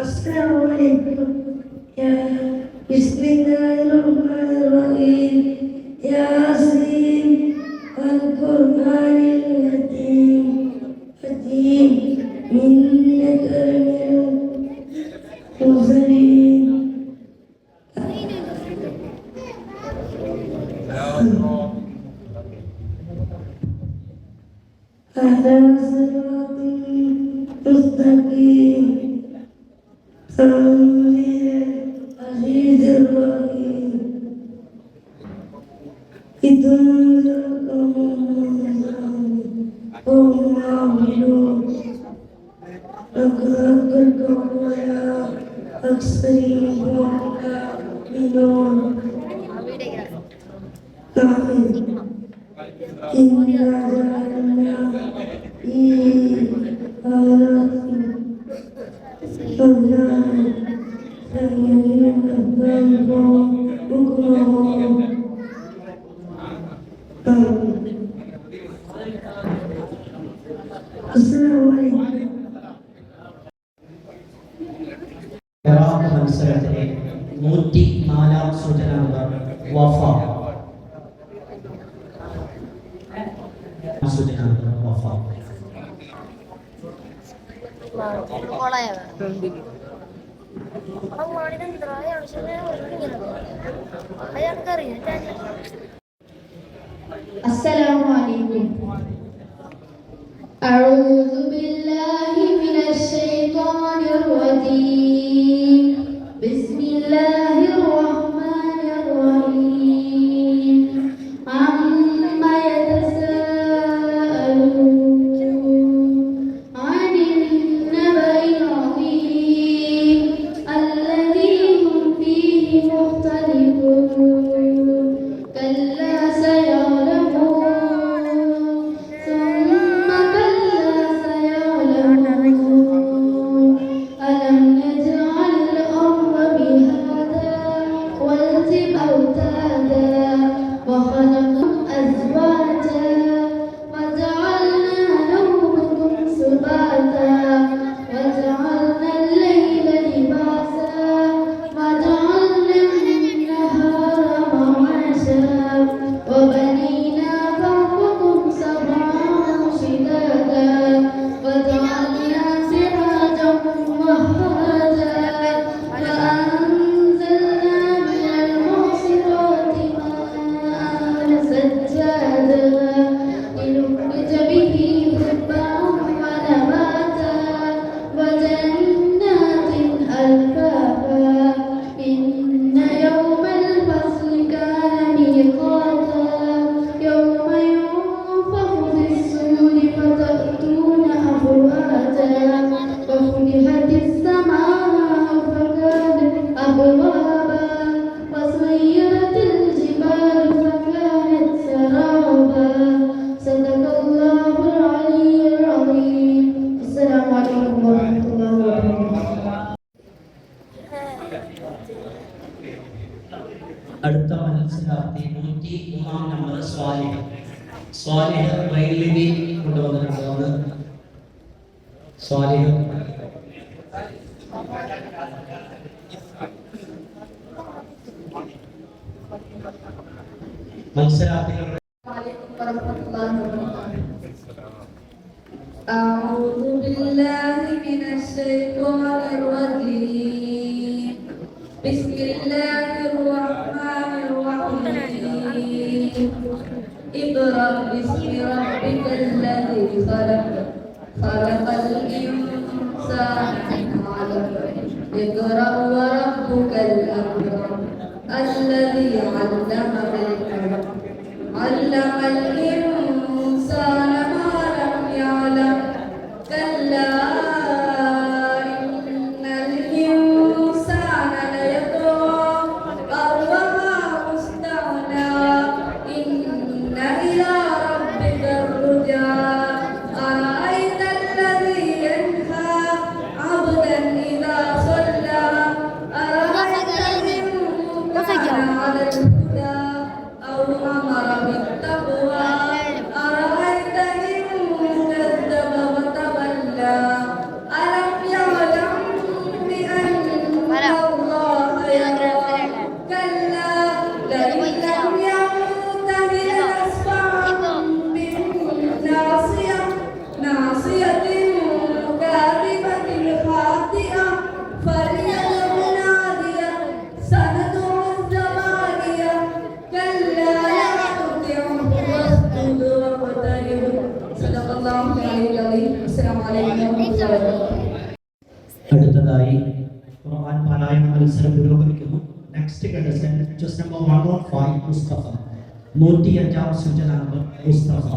Assalamualaikum. Ya Bismillahirrahmanirrahim. Yasin Al-Qur'anil Hakim. Hakim innaka minal mursalin. Ada siratul mustaqim. Azizir Rahim. Idunzir Qawmul Agakal Qawmaya Aksari Qawmaya Minun Amin. Inna Zalana Alasim മത്സരത്തിലെ 104 സൂചന നമ്പർ വഫ. സൂചന number Wafa. Assalamualaikum. A'udzu billahi minasy syaithanir rajim. Bismillahirrahmanirrahim. Amma yatasaalun 'anil naba'il 'azim alladzi hum fihi mukhtalifun. Kalla sayalamun thumma kalla Swalih railway കൊണ്ടുവന്നിട്ടുണ്ട്. ഒന്ന് സ്വാലിഹ് മത്സരാർത്ഥികളുടെ أعوذ بالله من الشيطان الرجيم بسم الله الرحمن الرحيم اقرأ باسم ربك الذي خلق خلق الإنسان من علق اقرأ وربك الأكرم الذي علم بالقلم علم الإنسان ما لم يعلم كلا إن الإنسان ليطغى أن رآه استغنى إن إلى ربك الرجعى أرأيت الذي ينهى عبدا إذا صلى أرأيت إن كان على الهدى أو أمر بالتقوى أرأيت إن كذب وتولى ألم يعلم بأن الله يرى كلا لئن لم ينته لنسفعا بالناصية ناصية كاذبة خاطئة فليدع نادية سندع الزبانية كلا لا تطعه واسجد واقترب صدق الله العظيم السلام عليكم ورحمة الله وبركاته. അടുത്തതായി ഖുർആൻ പാരായണ മത്സരം പുരോഗമിക്കുന്നു. Next contestant just number 105 Mustafa. 105 സൂചന നമ്പർ മുസ്തഫ.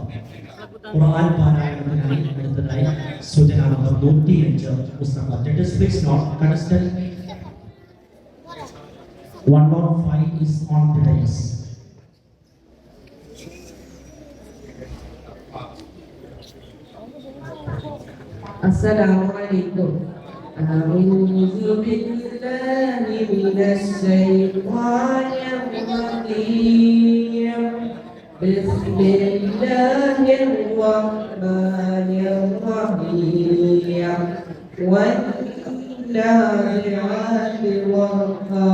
ഖുർആൻ പാരായണത്തിനായി അടുത്തതായി സൂചന number 105 Mustafa. Judges please note contestant 105 is on the dais. Assalamualaikum. A'udzu billahi minasyaitonir rajim. Bismillahirrahmanirrahim. Wan-nazi'ati gharqa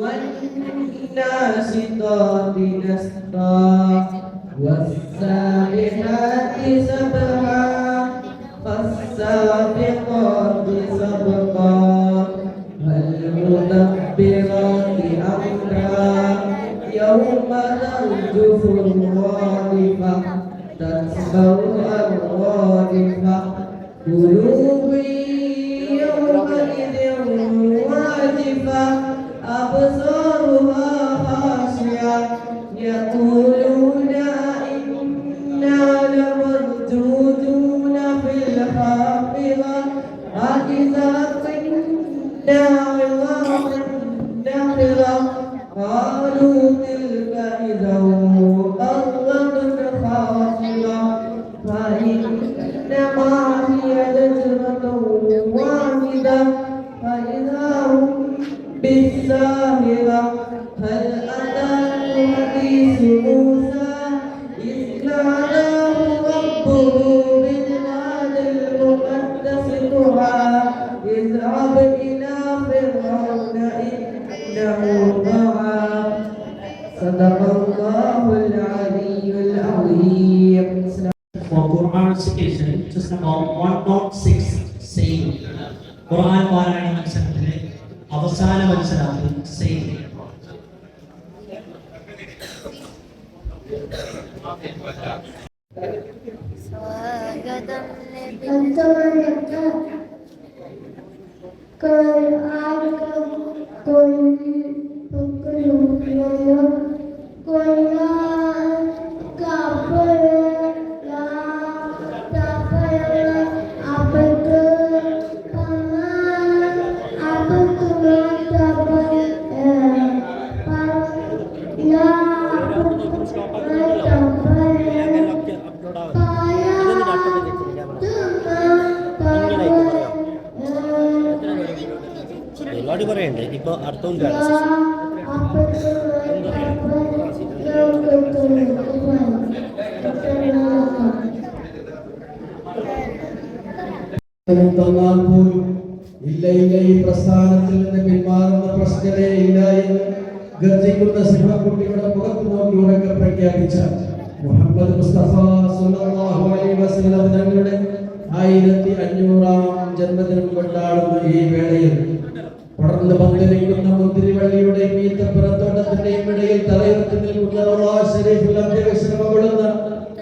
wan-nasitati nasqa was-sabihati sabha فالسابقات سبقا فالمدبرات أمرا يوم ترجف الرادفة تتبعها الرادفة قلوب يومئذ واجفة أبصارها خاشعة يقولون إنا لمردودون في الحافظة أإذا كنا عظاما نخرة قالوا تلك إذا قرة خاسرة فإنما هي زجرة واحدة فإذا هم بالساهرة هل أتاك حديث موسى إذ ناداه ربه بالواد المقدس طغى اذهب إلى فرعون إنه طغى صدق الله العلي العظيم. For Quran recitation, just number 106 saying ഖുർആൻ പാരായണ മത്സരത്തിലെ അവസാന മത്സരാർത്ഥി സെയ്ദ്. ഒരുപാട് പറയണ്ടേ ഇപ്പൊ അർത്ഥവും കാണാം. തന്നാൽ പോലും ഇല്ല ഈ പ്രസ്ഥാനത്തിൽ നിന്ന് പിന്മാറുന്ന പ്രശ്നമേ ഇല്ല എന്ന് ഗർജിക്കുന്ന സിംഹക്കുട്ടിയുടെ പുറത്തു നോക്കി ഉറക്കെ പ്രഖ്യാപിച്ച മുഹമ്മദ് മുസ്തഫ സല്ലല്ലാഹു അലൈഹി വസല്ലം തങ്ങളുടെ 1500-ാം ജന്മദിനം കൊണ്ടാടുന്ന ഈ വേളയിൽ പടർന്ന് പന്തലിക്കുന്ന മുന്തിരിവള്ളിയുടെ ഈത്തപ്പനത്തോട്ടത്തിന്റെയും ഇടയിൽ തലയുയർത്തി നിൽക്കുന്ന റളാ ശരീഫിൽ അന്ത്യവിശ്രമം കൊള്ളുന്ന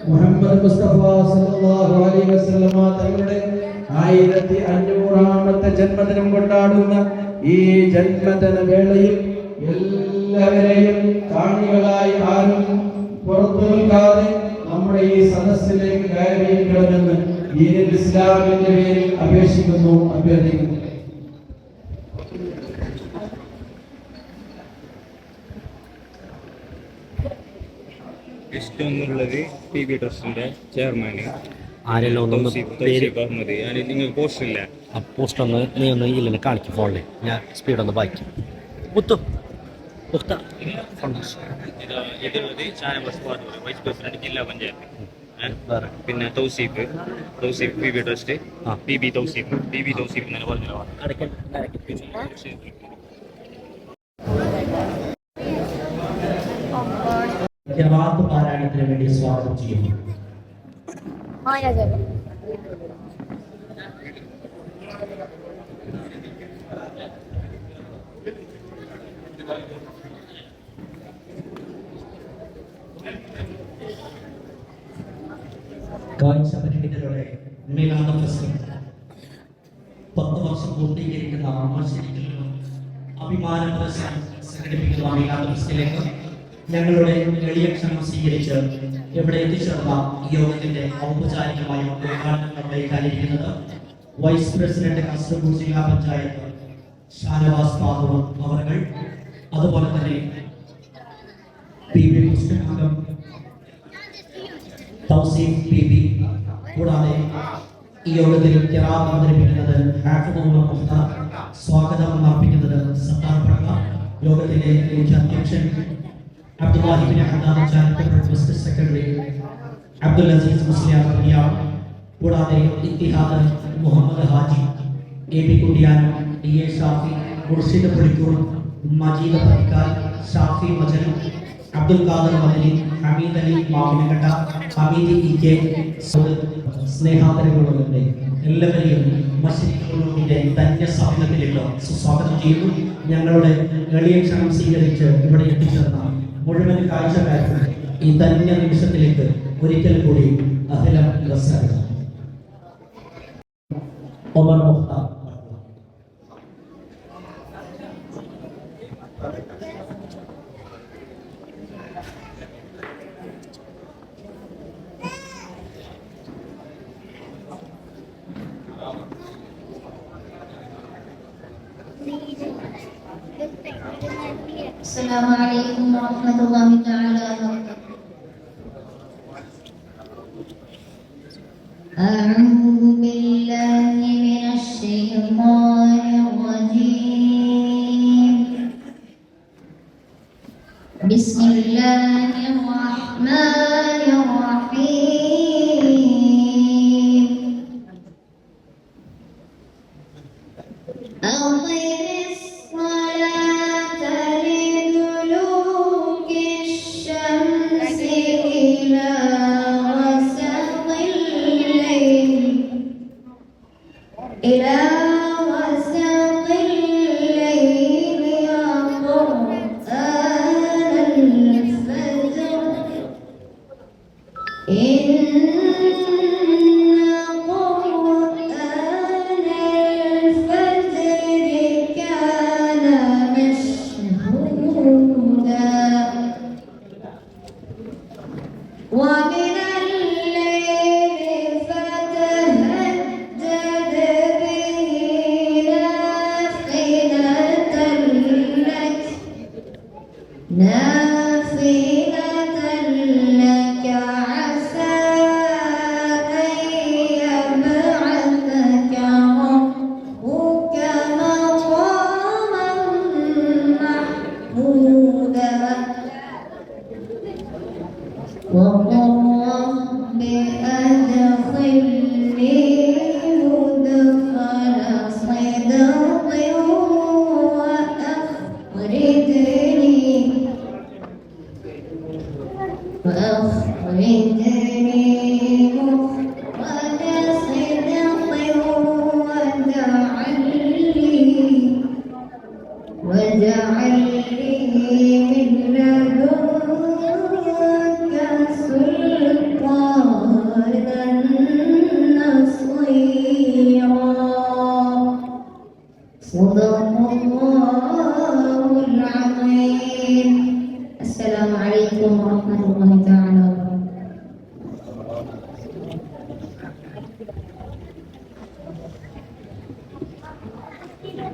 മുഹമ്മദ് മുസ്തഫ സല്ലല്ലാഹു അലൈഹി വസല്ലം തങ്ങളുടെ 1500-ാമത്തെ ജന്മദിനം കൊണ്ടാടുന്ന ഈ ജന്മദിന വേളയിൽ എല്ലാവരെയും കാണികളായി ആരും പുറത്തു നിൽക്കാതെ നമ്മുടെ ഈ സദസ്സിലേക്ക് കയറിയിരിക്കണമെന്ന് ദീനുൽ ഇസ്ലാമിന്റെ പേരിൽ അപേക്ഷിക്കുന്നു, അഭ്യർത്ഥിക്കുന്നു. ഇഷ്ടമെന്നുള്ളത് PB ട്രസ്റ്റിന്റെ ചെയർമാൻ ആരെല്ലാം ഒന്ന് പേര് അഹമ്മദ്. നിങ്ങൾക്ക് പോസ്റ്റർ ഇല്ല? ആ പോസ്റ്റ് ഒന്ന് നീ ഒന്ന് ഇല്ലെന്ന് കാണിക്കും ഫോണിൽ. ഞാൻ സ്പീഡ് ഒന്ന് വായിക്കും. മുത്തു ഇതുള്ളത് ചാനബസ് വൈസ് പ്രസിഡന്റ് ജില്ലാ പഞ്ചായത്ത്. വേറെ പിന്നെ Tauseef PB trust PB Tauseef എന്നാണ് പറഞ്ഞല്ലോ. ഖിറാഅത്ത് പാരായണത്തിന് വേണ്ടി സ്വാഗതം ചെയ്യുന്നു. കാഴ്ച പരിമിതരുടെ മേലാന പ്രശ്നം 10 വർഷം പൂർത്തീകരിക്കുന്ന മത്സരിക്കുന്ന അഭിമാന പ്രശ്നം സംഘടിപ്പിക്കുന്ന മേലാന പ്രശ്നത്തിലേക്ക് ഞങ്ങളുടെ എളിയ ക്ഷണം സ്വീകരിച്ച് ഇവിടെ എത്തിച്ചേർന്ന ഈ യോഗത്തിന്റെ ഔപചാരികമായ ഉദ്ഘാടനം നിർവഹിക്കാനിരിക്കുന്നത് വൈസ് പ്രസിഡന്റ് കാസർഗോഡ് ജില്ലാ പഞ്ചായത്ത് ഷാനവാസ് ബാബു അവർ, അതുപോലെ തന്നെ PB പ്രസിഡന്റ് അംഗം തൗസീഫ് PB, കൂടാതെ ഈ യോഗത്തിൽ ഖിറാഅത്ത് അവതരിപ്പിക്കുന്നത് ഹാഫിദുൽ മുഖ്താർ, സ്വാഗതം അർപ്പിക്കുന്നത് സത്താർ പട്ട, യോഗത്തിലെ മുഖ്യ അധ്യക്ഷൻ Abdullahi bin Haddad charitable trust secretary Abdul Aziz Musliyar Baniyar, കൂടാതെ Ittihad Muhammad Haji, AB Kudiyanam, DA Shafi, Murshid Pulikkoor, Majeed Pathikkal, Shafi Majal, Abdul Khader Madani, Hameed Ali Mavinakatta, Hameed EK, സ്നേഹാദരങ്ങളുണ്ട്. എല്ലാവരെയും മസ്ജിദിന്റെ ധന്യ സ്ഥാപനത്തിലേക്ക് സ്വാഗതം ചെയ്യുന്നു. ഞങ്ങളുടെ എളിയ ക്ഷണം സ്വീകരിച്ച് ഇവിടെ എത്തിച്ചേർന്ന മുഴുവൻ കാഴ്ചക്കാർക്കും ഈ ധന്യ നിമിഷത്തിലേക്ക് ഒരിക്കൽ കൂടി അഹ്ലൻ വസഹ്ലൻ. ഒമർ മുഖ്താർ. السلام عليكم ورحمة الله تعالى وبركاته. أعوذ بالله من الشيطان الرجيم. بسم الله الرحمن الرحيم. أقم الصلاة لدلوك الشمس إلى غسق الليل وقرآن الفجر إن قرآن الفجر كان مشهودا ومن الليل فتهجد به نافلة لك عسى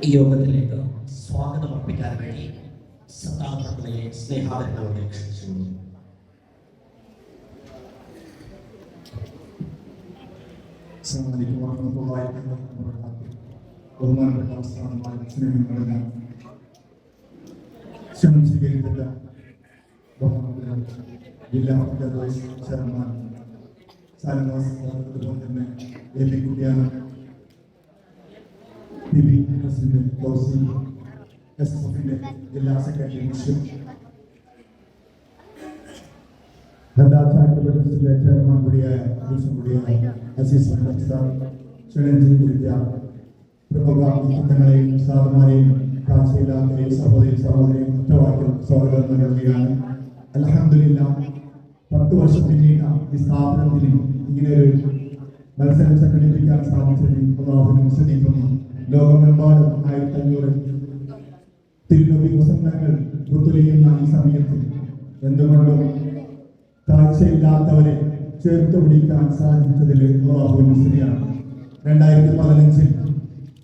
ഈ യോഗത്തിലേക്ക് സ്വാഗതം അർപ്പിക്കാൻ വേണ്ടി സത്താപ്രങ്ങളെ സ്നേഹാദരങ്ങളോടെ ക്ഷണിച്ചു. ബഹുമാനപ്പെട്ട അവസ്ഥാനമായ സ്നേഹങ്ങളെല്ലാം ക്ഷണം സ്വീകരിക്കപ്പെട്ട ബഹുമാനപ്പെട്ട ജില്ലാ പഞ്ചായത്ത് ചെയർമാൻ സാലിദാസ്, അതുപോലെ തന്നെ എ പി കുട്ടിയാണ്, പി ബി പ്രസിഡന്റ് ഗൗസി, എസ്.എഫ്.ന്റെ ജില്ലാ സെക്രട്ടറി മുസ്ലിം, ചാരിറ്റബിൾ ട്രസ്റ്റിലെ ചെയർമാൻ കൂടിയായ അസീസ് അഹമ്മദ് സാർ, ക്ഷണിച്ചിരിക്കുക പ്രമുഖ വ്യക്തിത്വങ്ങളെയും സാധുമാരെയും കാഴ്ചയില്ലാത്തവരെയും സഹോദരിയും ഒറ്റവാക്കിൽ സ്വാഗതം നൽകുകയാണ്. അൽഹംദുലില്ലാഹ് 10 വർഷം പിന്നീട് ഈ സ്ഥാപനത്തിന് ഇങ്ങനെ ഒരു മത്സരം സംഘടിപ്പിക്കാൻ സാധിച്ചതിൽ അല്ലാഹുവിനെ സ്തുതിക്കുന്നു. ലോകമെമ്പാടും 1500 തിരുനബി വസന്തങ്ങൾ പുറത്തുലയുന്ന ഈ സമയത്ത് എന്തുകൊണ്ടും കാഴ്ചയില്ലാത്തവരെ ചേർത്ത് പിടിക്കാൻ സാധിച്ചതിൽ അല്ലാഹുവിനെ സ്തുതിയാണ്. 2015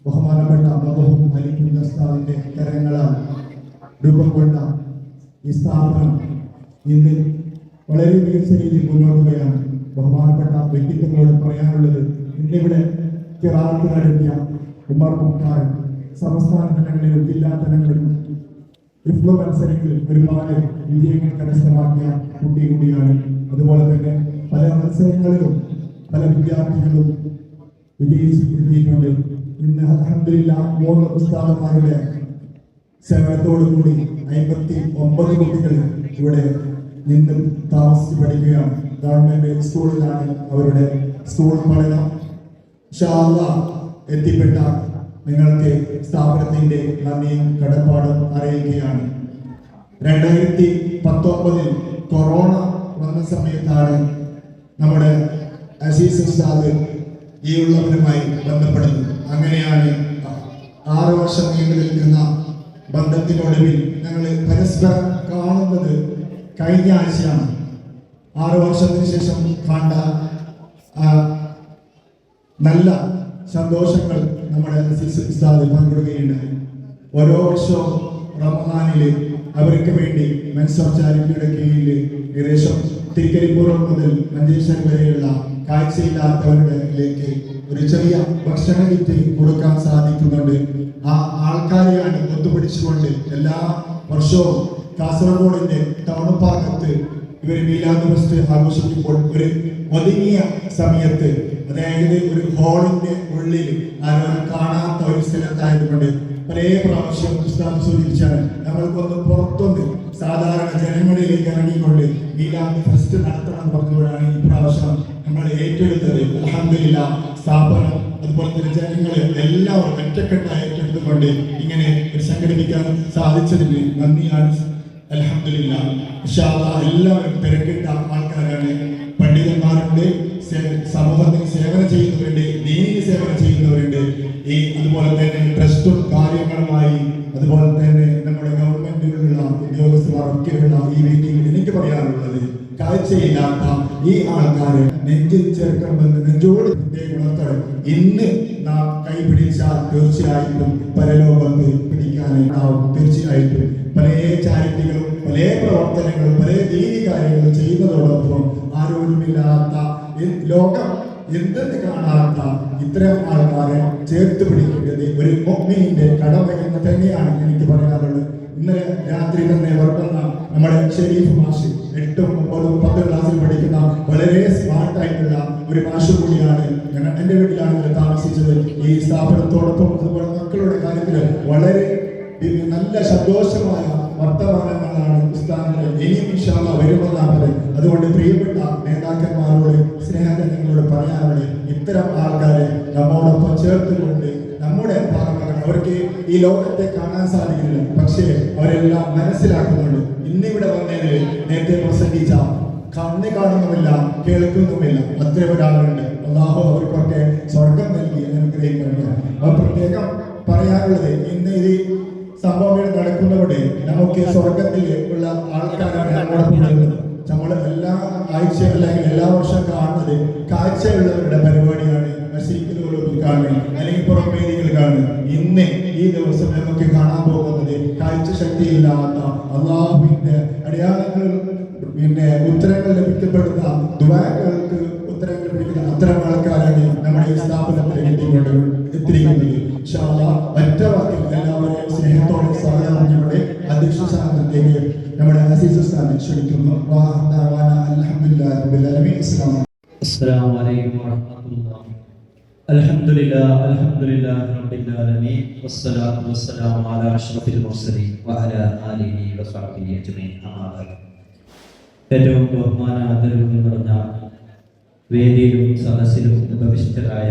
ബഹുമാനപ്പെട്ട മർഹൂം അലി കുഞ്ഞ് ഉസ്താദിന്റെ കരങ്ങളാൽ രൂപം കൊണ്ട ഈ സ്ഥാപനം ഇന്ന് വളരെ മികച്ച രീതിയിൽ മുന്നോട്ട് പോയാണ്. ബഹുമാനപ്പെട്ട വ്യക്തിത്വങ്ങളോട് പറയാനുള്ളത്, ഇന്നിവിടെ ഖിറാഅത്ത് നടത്തിയ ഉമർ മുഖ്താർ സംസ്ഥാന തലങ്ങളിലും ജില്ലാ തലങ്ങളിലും ഇഫ്ലു മത്സരങ്ങളിൽ ഒരുപാട് വിജയങ്ങൾ കരസ്ഥമാക്കിയ കുട്ടി കൂടിയാണ്. അതുപോലെ തന്നെ പല മത്സരങ്ങളിലും പല വിദ്യാർത്ഥികളും വിജയിച്ചിട്ടുണ്ട്. ഇന്ന് അൽഹംദുലില്ലാഹ് 3 ഉസ്താദന്മാരുടെ സേവനത്തോടുകൂടി 59 കുട്ടികൾ ഇവിടെ നിന്നും താമസിച്ച് പഠിക്കുകയാണ്. ഗവൺമെന്റ് സ്കൂളിലാണ് അവരുടെ സ്കൂൾ പഠനം. ഇൻഷാ അല്ലാഹ് എത്തിപ്പെട്ട നിങ്ങൾക്ക് സ്ഥാപനത്തിന്റെ നന്ദിയും കടപ്പാടും അറിയിക്കുകയാണ്. 2019 കൊറോണ വന്ന സമയത്താണ് നമ്മുടെ അസീസ് ഉസ്താദ് ഈ ഉള്ളവരുമായി ബന്ധപ്പെടുന്നത്. അങ്ങനെയാണ് 6 വർഷം നീണ്ടു നിൽക്കുന്ന ബന്ധത്തിനൊടുവിൽ ഞങ്ങൾ പരസ്പരം കാണുന്നത് കഴിഞ്ഞ ആഴ്ചയാണ്. 6 വർഷത്തിന് ശേഷം കണ്ട നല്ല സന്തോഷങ്ങൾ നമ്മുടെ ഉസ്താദ് പങ്കിടുകയുണ്ടായി. ഓരോ വർഷവും റമദാനില് അവർക്ക് വേണ്ടി മെൻസർ ചാരിറ്റിയുടെ കീഴിൽ ഏകദേശം തിക്കരിപ്പുറം മുതൽ മഞ്ചേശ്വരം വരെയുള്ള കാഴ്ചയില്ലാത്തവരിലേക്ക് ഒരു ചെറിയ ഭക്ഷണ കിറ്റ് കൊടുക്കാൻ സാധിക്കുന്നുണ്ട്. ആ ആൾക്കാരെയാണ് ഒത്തുപിടിച്ചുകൊണ്ട് എല്ലാ വർഷവും കാസർഗോഡിന്റെ ടൗൺ ഭാഗത്ത് ഇവർ മീലാദ് ഫെസ്റ്റ് ആഘോഷിക്കുമ്പോൾ ഒരു ഒതുങ്ങിയ സമയത്ത്, അതായത് ഒരു ഹാളിന്റെ ഉള്ളിൽ ആരും കാണാത്ത ഒരു സ്ഥലത്തായതുകൊണ്ട് പല പ്രാവശ്യം ഉസ്താദ് സൂചിപ്പിച്ചാണ് നമ്മൾക്കൊന്ന് പുറത്തൊന്ന് സാധാരണ ജനങ്ങളിലേക്ക് ഇറങ്ങിക്കൊണ്ട് മീലാദ് ഫെസ്റ്റ് നടത്തണം പറഞ്ഞുകൊണ്ടാണ് ഈ പ്രാവശ്യം നമ്മൾ ഏറ്റെടുത്തത്. അൽഹംദുലില്ലാഹ് സ്ഥാപനം അതുപോലെ തന്നെ ജനങ്ങളെ എല്ലാവരും ഒറ്റക്കെട്ടായി ഏറ്റെടുത്തുകൊണ്ട് ഇങ്ങനെ സംഘടിപ്പിക്കാൻ സാധിച്ചതിന് നന്ദിയാണ്. അൽഹംദുലില്ലാഹ് ഇൻഷാ അല്ലാഹ് എല്ലാവരും തിരക്കിട്ട ആൾക്കാരാണ്. പണ്ഡിതന്മാരുണ്ട്, സമൂഹത്തിന് സേവനം ചെയ്യുന്നവരുണ്ട്, ദീനിന് സേവനം ചെയ്യുന്നവരുണ്ട്. ഈ അതുപോലെ തന്നെ ട്രസ്റ്റും കാര്യങ്ങളുമായി അതുപോലെ തന്നെ നമ്മുടെ ഗവൺമെന്റിലുള്ള ഉദ്യോഗസ്ഥർക്കുള്ള ഈ മീറ്റിംഗിൽ എനിക്ക് പറയാനുള്ളത്, കാഴ്ചയില്ലാത്ത ഈ ആൾക്കാരെ നെഞ്ചിൽ ചേർക്കണമെന്ന് നെഞ്ചോട് ഉണർത്തണം. ഇന്ന് നാം കൈപിടിച്ചാൽ തീർച്ചയായിട്ടും പരലോകത്ത് പിടിക്കാനുണ്ടാവും. തീർച്ചയായിട്ടും പല ചാരിറ്റികളും പല പ്രവർത്തനങ്ങളും പല ദീനി കാര്യങ്ങളും ചെയ്യുന്നതോടൊപ്പം ആരോഗ്യമില്ലാത്ത ലോകം എന്തെന്ന് കാണാത്ത ഇത്തരം ആൾക്കാരെ ചേർത്ത് പിടിക്കേണ്ടത് ഒരു മുഅ്മിനിന്റെ കടമ എന്ന് തന്നെയാണ് എനിക്ക് പറയാനുള്ളത്. ഇന്നലെ രാത്രി തന്നെ വർക്കുന്ന നമ്മുടെ ഷെരീഫ് മാഷ് 8, 9, 10 ക്ലാസ്സിൽ പഠിക്കുന്ന വളരെ സ്മാർട്ട് ആയിട്ടുള്ള ഒരു മാഷ് കൂടിയാണ്. ഞാൻ എൻ്റെ വീട്ടിലാണ് താമസിച്ചത്. ഈ സ്ഥാപനത്തോടൊപ്പം അതുപോലെ മക്കളുടെ കാര്യത്തിൽ വളരെ നല്ല സന്തോഷമായ വർത്തമാനങ്ങളാണ് ഉസ്താദിന്റെ ഇനിയും ഇൻഷാ അല്ലാഹ് വരുമെന്നാണ്. അതുകൊണ്ട് പ്രിയപ്പെട്ട നേതാക്കന്മാരോട് സ്നേഹജനങ്ങളോട് പറയാനുള്ളത്, ഇത്തരം ആൾക്കാരെ നമ്മോടൊപ്പം ചേർത്തുകൊണ്ട് നമ്മുടെ ഭാഗങ്ങൾ അവർക്ക് ഈ ലോകത്തെ കാണാൻ സാധിക്കില്ല, പക്ഷേ അവരെല്ലാം മനസ്സിലാക്കുന്നുണ്ട്. ഇന്നിവിടെ വന്നതിൽ നേരത്തെ പ്രസംഗിച്ച കണ്ണ് കാണുന്നുമില്ല കേൾക്കുന്നുമില്ല അത്ര ഒരാളുണ്ട്. അല്ലാഹു അവർക്കൊക്കെ സ്വർഗം നൽകി അനുഗ്രഹിക്കുന്നുണ്ട്. അപ്പോൾ പ്രത്യേകം പറയാനുള്ളത്, ഇന്ന് ഈ സംഭവങ്ങൾ നടക്കുന്നവിടെ നമുക്ക് സ്വർഗത്തിൽ ഉള്ള ആൾക്കാരാണ് നമ്മൾ എല്ലാ ആഴ്ചയും അല്ലെങ്കിൽ എല്ലാ വർഷം കാണുന്നത് കാഴ്ചയുള്ളവരുടെ പരിപാടിയാണ്. കാണുന്നത് അല്ലെങ്കിൽ പുറം വേദികൾ കാണുന്നത്. ഇന്ന് ഈ ദിവസം നമുക്ക് കാണാൻ പോകുന്നത് കാഴ്ച ശക്തിയില്ലാത്ത അള്ളാഹുവിന്റെ അടയാളങ്ങൾ ഉത്തരങ്ങൾ ലഭിക്കപ്പെടുന്ന ദുആകൾക്ക് ഉത്തരങ്ങൾ ലഭിക്കുന്ന അത്തരം ആൾക്കാരാണ് നമ്മുടെ ഈ സ്ഥാപനത്തിൽ എത്തിയിരിക്കുന്നത്. ഇൻഷാ അല്ലാഹ് ഒറ്റ വാക്കിൽ എല്ലാവരെയും സ്നേഹത്തോടെ സ്വാഗതം പറഞ്ഞുകൊണ്ട് അധ്യക്ഷ സ്ഥാനത്തേക്ക് നമ്മുടെ അസീസ് സ്ഥാനം ക്ഷണിക്കുന്നു. അൽഹംദുലില്ലാഹി റബ്ബിൽ ആലമീൻ. അസ്സലാമു അലൈക്കും വറഹ്മത്തുള്ളാഹി. അൽഹംദുലില്ലാഹി റബ്ബിൽ ആലമീൻ വസ്സലാത്തു വസ്സലാമു അലാ അഷ്റഫിൽ മുർസലീൻ വഅലാ ആലിഹി വസഹ്ബിഹി അജ്മഈൻ. അമ്മാ ബഅദ്. ഏറ്റവും ബഹുമാന ആദരവ് നിറഞ്ഞ വേദിയിലും സദസ്സിലും ഉപവിഷ്ടരായ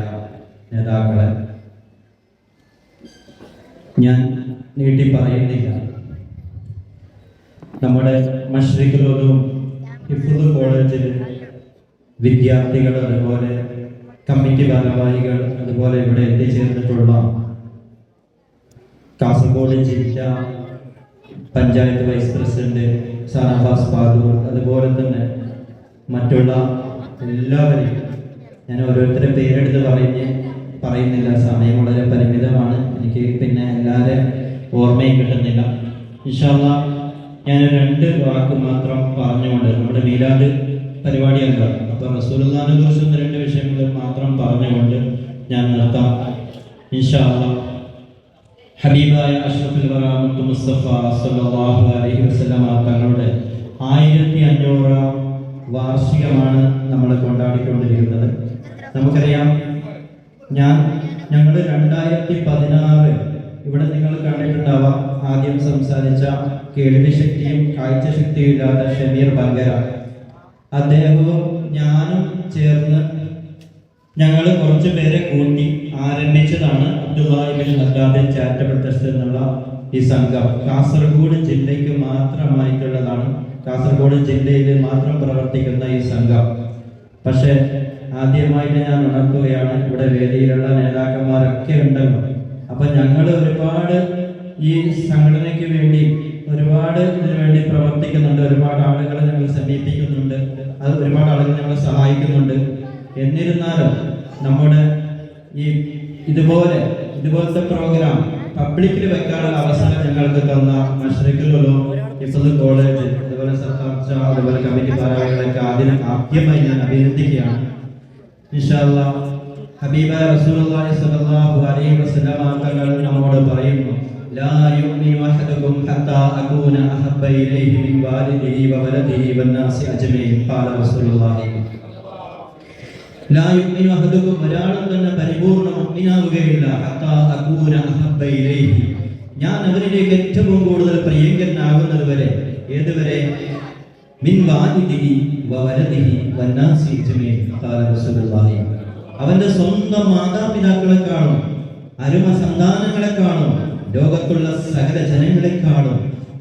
നേതാക്കളെ, ഞാൻ നീട്ടി പറയുന്നില്ല. നമ്മുടെ മശ്രിഖിലും ഹിഫ്ദ് കോളേജിൽ വിദ്യാർത്ഥികൾ, അതുപോലെ കമ്മിറ്റി ഭാരവാഹികൾ, അതുപോലെ ഇവിടെ എത്തിച്ചേർന്നിട്ടുള്ള കാസർഗോഡ് ജില്ലാ പഞ്ചായത്ത് വൈസ് പ്രസിഡന്റ് ഷാനവാസ് ഫാദൂർ, അതുപോലെ തന്നെ മറ്റുള്ള എല്ലാവരെയും ഞാൻ ഓരോരുത്തരുടെ പേരെടുത്ത് പറയുന്നില്ല. സമയം വളരെ പരിമിതമാണ്. എനിക്ക് പിന്നെ എല്ലാവരെയും ഓർമ്മയും കിട്ടുന്നില്ല. ഇൻഷാ അല്ലാഹ് ഞാൻ 2 വാക്ക് മാത്രം പറഞ്ഞുകൊണ്ട്, നമ്മുടെ മീലാദ് പരിപാടിയല്ല, അപ്പോൾ റസൂലുള്ളാഹിനെ കുറിച്ച് 2 വിഷയങ്ങൾ മാത്രം പറഞ്ഞുകൊണ്ട് ഞാൻ നിർത്താം ഇൻഷാ അല്ലാഹ്. ഹബീബായ അഷ്റഫുൽ വറാ മുസ്തഫ സല്ലല്ലാഹു അലൈഹി വസല്ലം തങ്ങളുടെ 1500-ാം വാർഷികമാണ് നമ്മൾ കൊണ്ടാടിക്കൊണ്ടിരിക്കുന്നത്. നമുക്കറിയാം, ഞങ്ങൾ 2016 ഇവിടെ നിങ്ങൾ കണ്ടിട്ടുണ്ടാവാം, ആദ്യം സംസാരിച്ച കേൾവിശക്തിയും കാഴ്ചശക്തിയും ഇല്ലാത്ത ഷമീർ ബങ്കര, അദ്ദേഹവും ഞാനും ചേർന്ന് ഞങ്ങൾ കുറച്ച് പേരെ കൂട്ടി ആരംഭിച്ചതാണ് അബ്ദുല്ലാഹി ഇബ്നു ഹദ്ദാദ് ചാരിറ്റബിൾ ട്രസ്റ്റ് എന്നുള്ള ഈ സംഘം. കാസർഗോഡ് ജില്ലയ്ക്ക് മാത്രമായിട്ടുള്ളതാണ്, കാസർഗോഡ് ജില്ലയിൽ മാത്രം പ്രവർത്തിക്കുന്ന ഈ സംഘം. പക്ഷെ ആദ്യമായിട്ട് ഞാൻ ഉണർത്തുകയാണ്, ഇവിടെ വേദിയിലുള്ള നേതാക്കന്മാരൊക്കെ ഉണ്ടല്ലോ. അപ്പൊ ഞങ്ങൾ ഒരുപാട് ഈ സംഘടനയ്ക്ക് വേണ്ടി ഒരുപാട് ഇതിനു വേണ്ടി പ്രവർത്തിക്കുന്നുണ്ട്. ഒരുപാട് ആളുകളെ ഞങ്ങൾ സമീപിക്കുന്നുണ്ട്, അത് ഒരുപാട് ആളുകൾ ഞങ്ങളെ സഹായിക്കുന്നുണ്ട്. എന്നിരുന്നാലും നമ്മുടെ ഈ ഇതുപോലത്തെ പ്രോഗ്രാം പബ്ലിക്കിൽ വെക്കാനുള്ള അവസരം ഞങ്ങൾക്ക് തന്ന മശ്രിഖുൽ ഉലൂം ഹിഫ്ദ് കോളേജ്, അതുപോലെ സർക്കാർ, അതുപോലെ കമ്മിറ്റി ഭാരവാഹികളൊക്കെ ആദ്യമായി ഞാൻ അഭിനന്ദിക്കുകയാണ്. ഇൻഷാ അല്ലാഹ് ഹബീബായ റസൂലുള്ളാഹി സ്വല്ലല്ലാഹു അലൈഹി വസല്ലം തങ്ങൾ നമ്മോട് പറയുന്നു, ലാ യുമിനു അഹദുകും ഹത്താ അകൂന അഹബ്ബ ഇലൈഹി മിൻ വാലിദിഹി വവലദിഹി വന്നാസി അജ്മഈൻ. ഖാല റസൂലുള്ളാഹി ലാ യുമിനു അഹദുകും, ഒരാളും തന്നെ പരിപൂർണ്ണ മുഅ്മിനാവുകയില്ല, ഹത്താ അകൂന അഹബ്ബ ഇലൈഹി, ഞാൻ അവരിലേക്ക് ഏറ്റവും കൂടുതൽ പ്രിയങ്കരനാകുന്നത് വരെ. ഏതുവരെ? മിൻ വാലിദിഹി വവലദിഹി വന്നാസി അജ്മഈൻ. ഖാല റസൂലുള്ളാഹി, അവന്റെ സ്വന്തം മാതാപിതാക്കളെക്കാളും അരുമ സന്താനങ്ങളെക്കാളും ലോകത്തുള്ള സകല ജനങ്ങളെക്കാളും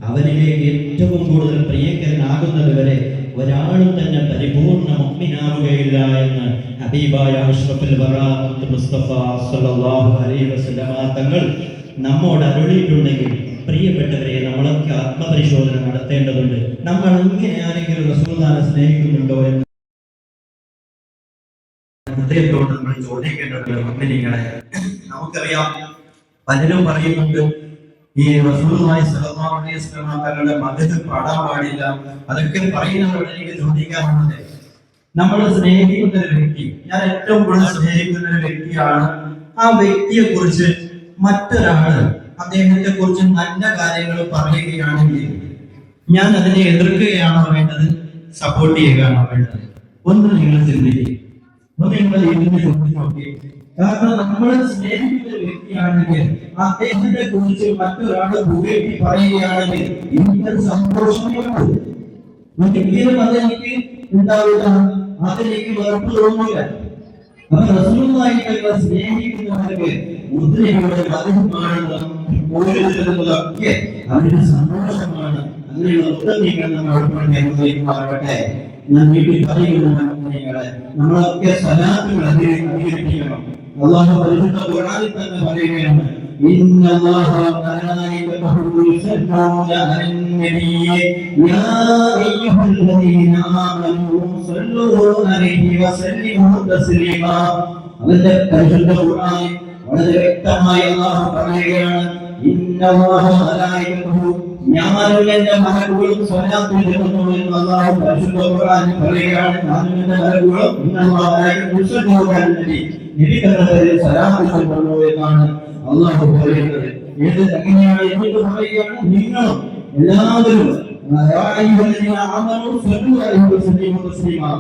അവനിലേക്ക് ഏറ്റവും കൂടുതൽ പ്രിയങ്കരനാകുന്നത് വരെ ഒരാളും തന്നെ പരിപൂർണ്ണ മുഅ്മിനാവുകയില്ല എന്ന് ഹബീബായ അഷ്റഫുൽ വറാ മുസ്തഫ സല്ലല്ലാഹു അലൈഹി വസല്ലം തങ്ങൾ നമ്മോട് അരുളിയിട്ടുണ്ടെങ്കിൽ, പ്രിയപ്പെട്ടവരെ, നമ്മളൊക്കെ ആത്മപരിശോധന നടത്തേണ്ടതുണ്ട്. നമ്മൾ ഇങ്ങനെ ആരെങ്കിലും റസൂലുള്ളാഹിനെ സ്നേഹിക്കുന്നുണ്ടോ എന്ന് ഹൃദയത്തോട് നമ്മൾ ചോദിക്കേണ്ടതുണ്ട്. മുഅ്മിനീങ്ങളെ, നമുക്കറിയാം, പലരും പറയുന്നുണ്ട് ഈ റസൂലുള്ളാഹി സ്വല്ലല്ലാഹു അലൈഹി വസല്ലം തങ്ങളുടെ മദഹ് പാടാൻ പാടില്ല. അതൊക്കെ പറയുന്നവരോട് എനിക്ക് ചോദിക്കാറുണ്ട്, നമ്മൾ സ്നേഹിക്കുന്ന ഒരു വ്യക്തി, ഞാൻ ഏറ്റവും കൂടുതൽ സ്നേഹിക്കുന്ന ഒരു വ്യക്തിയാണ്, ആ വ്യക്തിയെ കുറിച്ച് മറ്റൊരാള് അദ്ദേഹത്തെ കുറിച്ച് നല്ല കാര്യങ്ങൾ പറയുകയാണെങ്കിൽ ഞാൻ അതിനെ എതിർക്കുകയാണോ വേണ്ടത്, സപ്പോർട്ട് ചെയ്യുകയാണോ വേണ്ടത്? ഒന്ന് നിങ്ങൾ ചിന്തിക്കുക, നിങ്ങൾ ചിന്തിച്ചു നോക്കി. കാരണം നമ്മൾ സ്നേഹിക്കുന്ന ഒരു വ്യക്തിയാണെങ്കിൽ അദ്ദേഹത്തെ കുറിച്ച് മറ്റൊരാള് പുകഴ്ത്തി പറയുകയാണെങ്കിൽ എനിക്കത് സന്തോഷമേ. ഒരിക്കലും അതെനിക്ക് ഉണ്ടാവില്ല, അതെനിക്ക് വെറുപ്പ് തോന്നില്ല. അപ്പൊ റസൂലുള്ളാഹിയെ സ്നേഹിക്കുന്നവർക്ക് മുദ്രയുടെ ഒക്കെ അവരുടെ സന്തോഷമാണ്. അങ്ങനെയുള്ള ഉത്തരങ്ങൾ നമ്മൾമാറട്ടെ. ഞാൻ വീട്ടിൽ പറയുന്നു, നമ്മളൊക്കെ സ്വലാത്തുകൾ അധികരിക്കണം. അല്ലാഹു പരിശുദ്ധ ഖുർആനിൽ തന്നെ പറയുകയാണ്, ഇന്നല്ലാഹ വമലായികതഹു യുസല്ലൂന അലൻ നബിയ്യ യാ അയ്യുഹല്ലദീന ആമനൂ സ്വല്ലൂ അലൈഹി വസല്ലിമു തസ്ലീമാ. അവന്റെ പരിശുദ്ധ ഖുർആനിൽ വളരെ വ്യക്തമായി അല്ലാഹു പറയുകയാണ് ഇന്നല്ലാഹ മലായികതുഹു ഞാനും എന്റെ മലക്കുകളും സ്വലാത്ത് ചൊല്ലുന്നു എന്ന് അല്ലാഹു പരിശുദ്ധ ഖുർആനിൽ പറയുകയാണ്. ഞാനും എന്റെ മലക്കുകളും ഇന്നല്ലാഹ മലായികതുഹു യുസല്ലൂന അലന്നബി നബിയുടെ സ്വലാത്ത് ചൊല്ലുന്നു എന്നാണ് അല്ലാഹു പറയുന്നത്. ഇത് എങ്ങനെയാണ് എന്നിട്ട് പറയുകയാണ് നിങ്ങളും എല്ലാവരും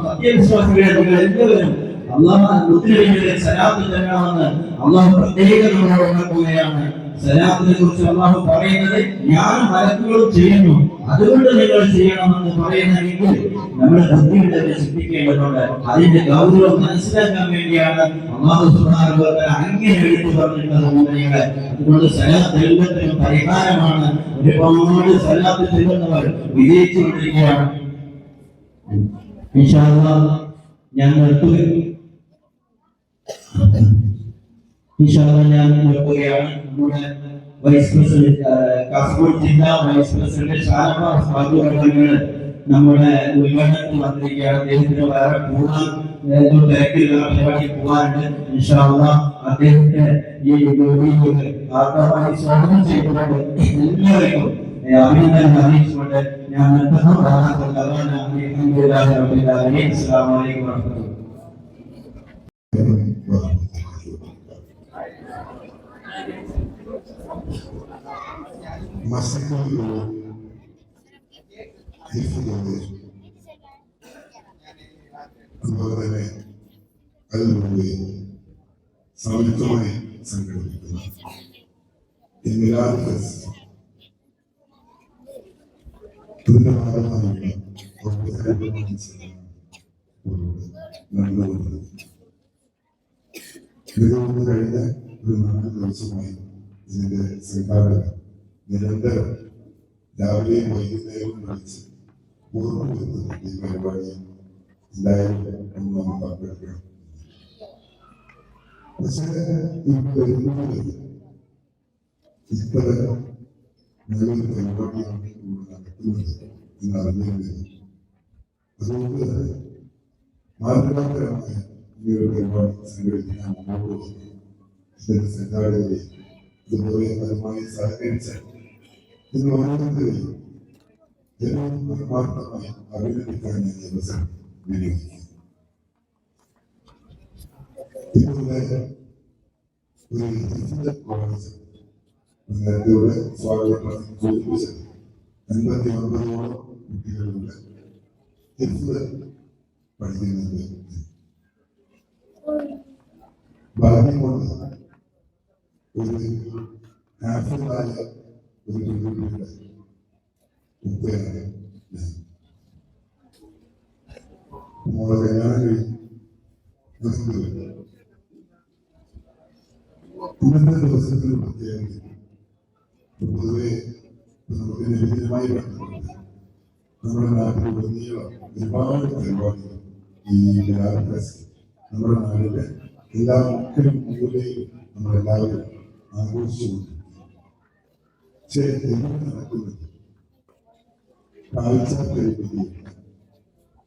സത്യവിശ്വാസികളെ നിങ്ങൾ എല്ലാവരും അല്ലാഹുവിന്റെ സലാത്ത് ചൊല്ലണമെന്ന് അല്ലാഹു പ്രത്യേകം നമ്മളോട് ഉണർത്തുകയാണ്. സലാത്തിനെ കുറിച്ച് അല്ലാഹു പറയുന്നത് ഞാനും മലക്കുകളും ചെയ്യുന്നു, അതുകൊണ്ട് നിങ്ങൾ ചെയ്യണമെന്ന് പറയുന്നെങ്കിൽ നമ്മുടെ ബുദ്ധിയുടെ ചിന്തിക്കേണ്ടതുണ്ട്. അതിന്റെ ഗൗരവം മനസ്സിലാക്കാൻ വേണ്ടിയാണ് അല്ലാഹു സുബ്ഹാനഹു വ തആല അങ്ങനെ എടുത്തു പറഞ്ഞിട്ടുള്ളത്. അതുകൊണ്ട് സലാത്ത് എല്ലാത്തിനും പരിഹാരമാണ്. ഒരുപാട് സലാത്ത് ചെല്ലുന്നവർ വിജയിച്ചുകൊണ്ടിരിക്കുകയാണ്. ഇൻഷാ അല്ലാഹ് ഞാൻ നിർത്തുകയാണ്. ഞാൻ നോക്കുകയാണ്. നമ്മുടെ വൈസ് പ്രസിഡന്റ് കാസർഗോഡ് ജില്ലാ വൈസ് പ്രസിഡന്റ് ഷാനവാസ് ബാബു അടങ്ങൾ നമ്മുടെ ഉദ്ഘാടനത്തിൽ വന്നിരിക്കുകയാണ്. അദ്ദേഹത്തിന് വേറെ പോകാൻ തിരക്കിലുള്ള പരിപാടി പോകാനുണ്ട്. ഇൻഷാ അല്ലാഹ് അദ്ദേഹത്തെ ഈ വേദിയിലേക്ക് ആദ്യമായി സ്വാഗതം ചെയ്തുകൊണ്ട് എല്ലാവർക്കും അഭിനന്ദനം അറിയിച്ചുകൊണ്ട് ഞാൻ നിർത്തുന്നു. അസ്സലാമു അലൈക്കും വറഹ്മത്തുള്ളാഹി. അതുപോലെ തന്നെ അതിലൂടെ സംയുക്തമായി സംഘടിപ്പിക്കുന്ന ഇതിന്റെ ഭാഗമായുള്ള കഴിഞ്ഞ ഒരു 4 ദിവസമായി ഇതിന്റെ സംഘാടകർ നിരന്തരം രാവിലെയും വൈകുന്നേരവും വിളിച്ച് ഓർമ്മപ്പെടുത്തുന്ന ഈ പരിപാടി എന്തായാലും നമുക്ക് പങ്കെടുക്കണം. പക്ഷേ ഇപ്പൊ വരുന്നത് ഇത്ര നല്ലൊരു പരിപാടിയാണ് ഇവിടെ നടക്കുന്നത് എന്നറിഞ്ഞത്. അതുകൊണ്ട് തന്നെ മാതൃകാപരമായ ഈ ഒരു പരിപാടി സംഘടിപ്പിക്കാൻ മുന്നോട്ട് വന്നു. ഇതിന്റെ സംഘാടകരെ ഇതുപോലെ പരമായി സഹകരിച്ച ഇന്ന് ഓരോരുത്തരെയും ഏറ്റവും ആത്മാർത്ഥമായി അഭിനന്ദിക്കാൻ ഞാൻ ഈ അവസരം വിനിയോഗിക്കുന്നു. ഇതുപോലെ ഒരു കോളേജ് നേരത്തെ സ്വാഗതം സൂചിപ്പിച്ചത് 59ഓളം കുട്ടികളുടെ പഠിക്കുന്നത് ഭാഗ്യം കൊണ്ട് ഒരു ഹാഫിളായ ഒരു പെൺകുട്ടിയുടെ ഉപ്പയാണ് ഞാൻ. മോളെ കല്യാണം കഴിഞ്ഞു. ഇന്നത്തെ ദിവസത്തിൽ പ്രത്യേകിച്ച് പൊതുവെ നമുക്ക് നിരന്തരമായി ബന്ധപ്പെട്ട് നമ്മുടെ നാട്ടിലുടനീളം ഒരുപാട് പരിപാടികൾ ഈ നമ്മുടെ നാടിന്റെ എല്ലാ മുക്കിലും മൂലയിലും നമ്മളെല്ലാവരും ആഘോഷിച്ചുകൊണ്ടിരിക്കുന്നു. പക്ഷേ എങ്ങനെ നടക്കുന്നത് കാഴ്ച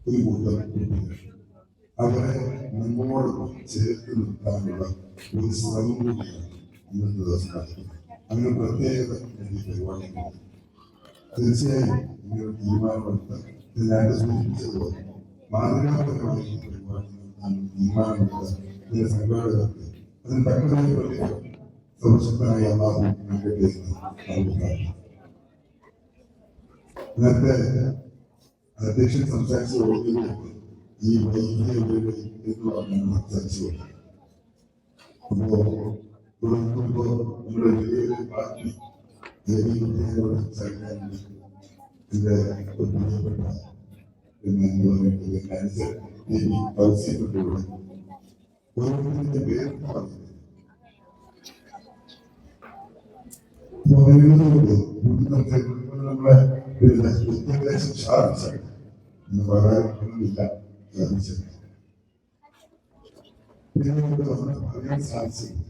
ഒരു കൂട്ടം കുട്ടികൾ അവരെ നമ്മോടൊപ്പം ചേർത്ത് നിർത്താനുള്ള ഒരു ശ്രമം കൂടിയാണ് ഇന്നത്തെ ദിവസം നടത്തുന്നത്. അങ്ങനെ പ്രത്യേകത എനിക്ക് പരിപാടികളുണ്ട്. തീർച്ചയായും നിങ്ങൾ തീരുമാനമെടുത്ത ഇതിനായിട്ട് സൂചിപ്പിച്ചതുപോലെ മാതൃകാപരമായ ഈ പരിപാടി നടത്താൻ തീരുമാനമെടുത്ത ഇതിന്റെ സംഘാടകർക്ക് അതിന് തക്കതായ പ്രതിഫലം സർവശക്തനായ അല്ലാഹു നൽകട്ടെ എന്ന് നമുക്ക് നേരത്തെ അധ്യക്ഷൻ സംസാരിച്ച ഓർമ്മയിലേക്ക് ഈ വൈദ്യുതി എന്ന് പറഞ്ഞാണ് സംസാരിച്ചത്. അപ്പോ തുടങ്ങുമ്പോ നമ്മുടെ വലിയൊരു പാർട്ടി സംസാരിക്കാനുണ്ട്. ഇതിന്റെ ഒരു പ്രിയപ്പെട്ട ഓരോരുത്തരുടെ പേര് പറഞ്ഞത് നമ്മളെ വിദ്യാഭ്യാസം സ്ഥാപിച്ചത് എന്ന് പറയാനൊന്നുമില്ല. പറയാൻ സാധിച്ചത്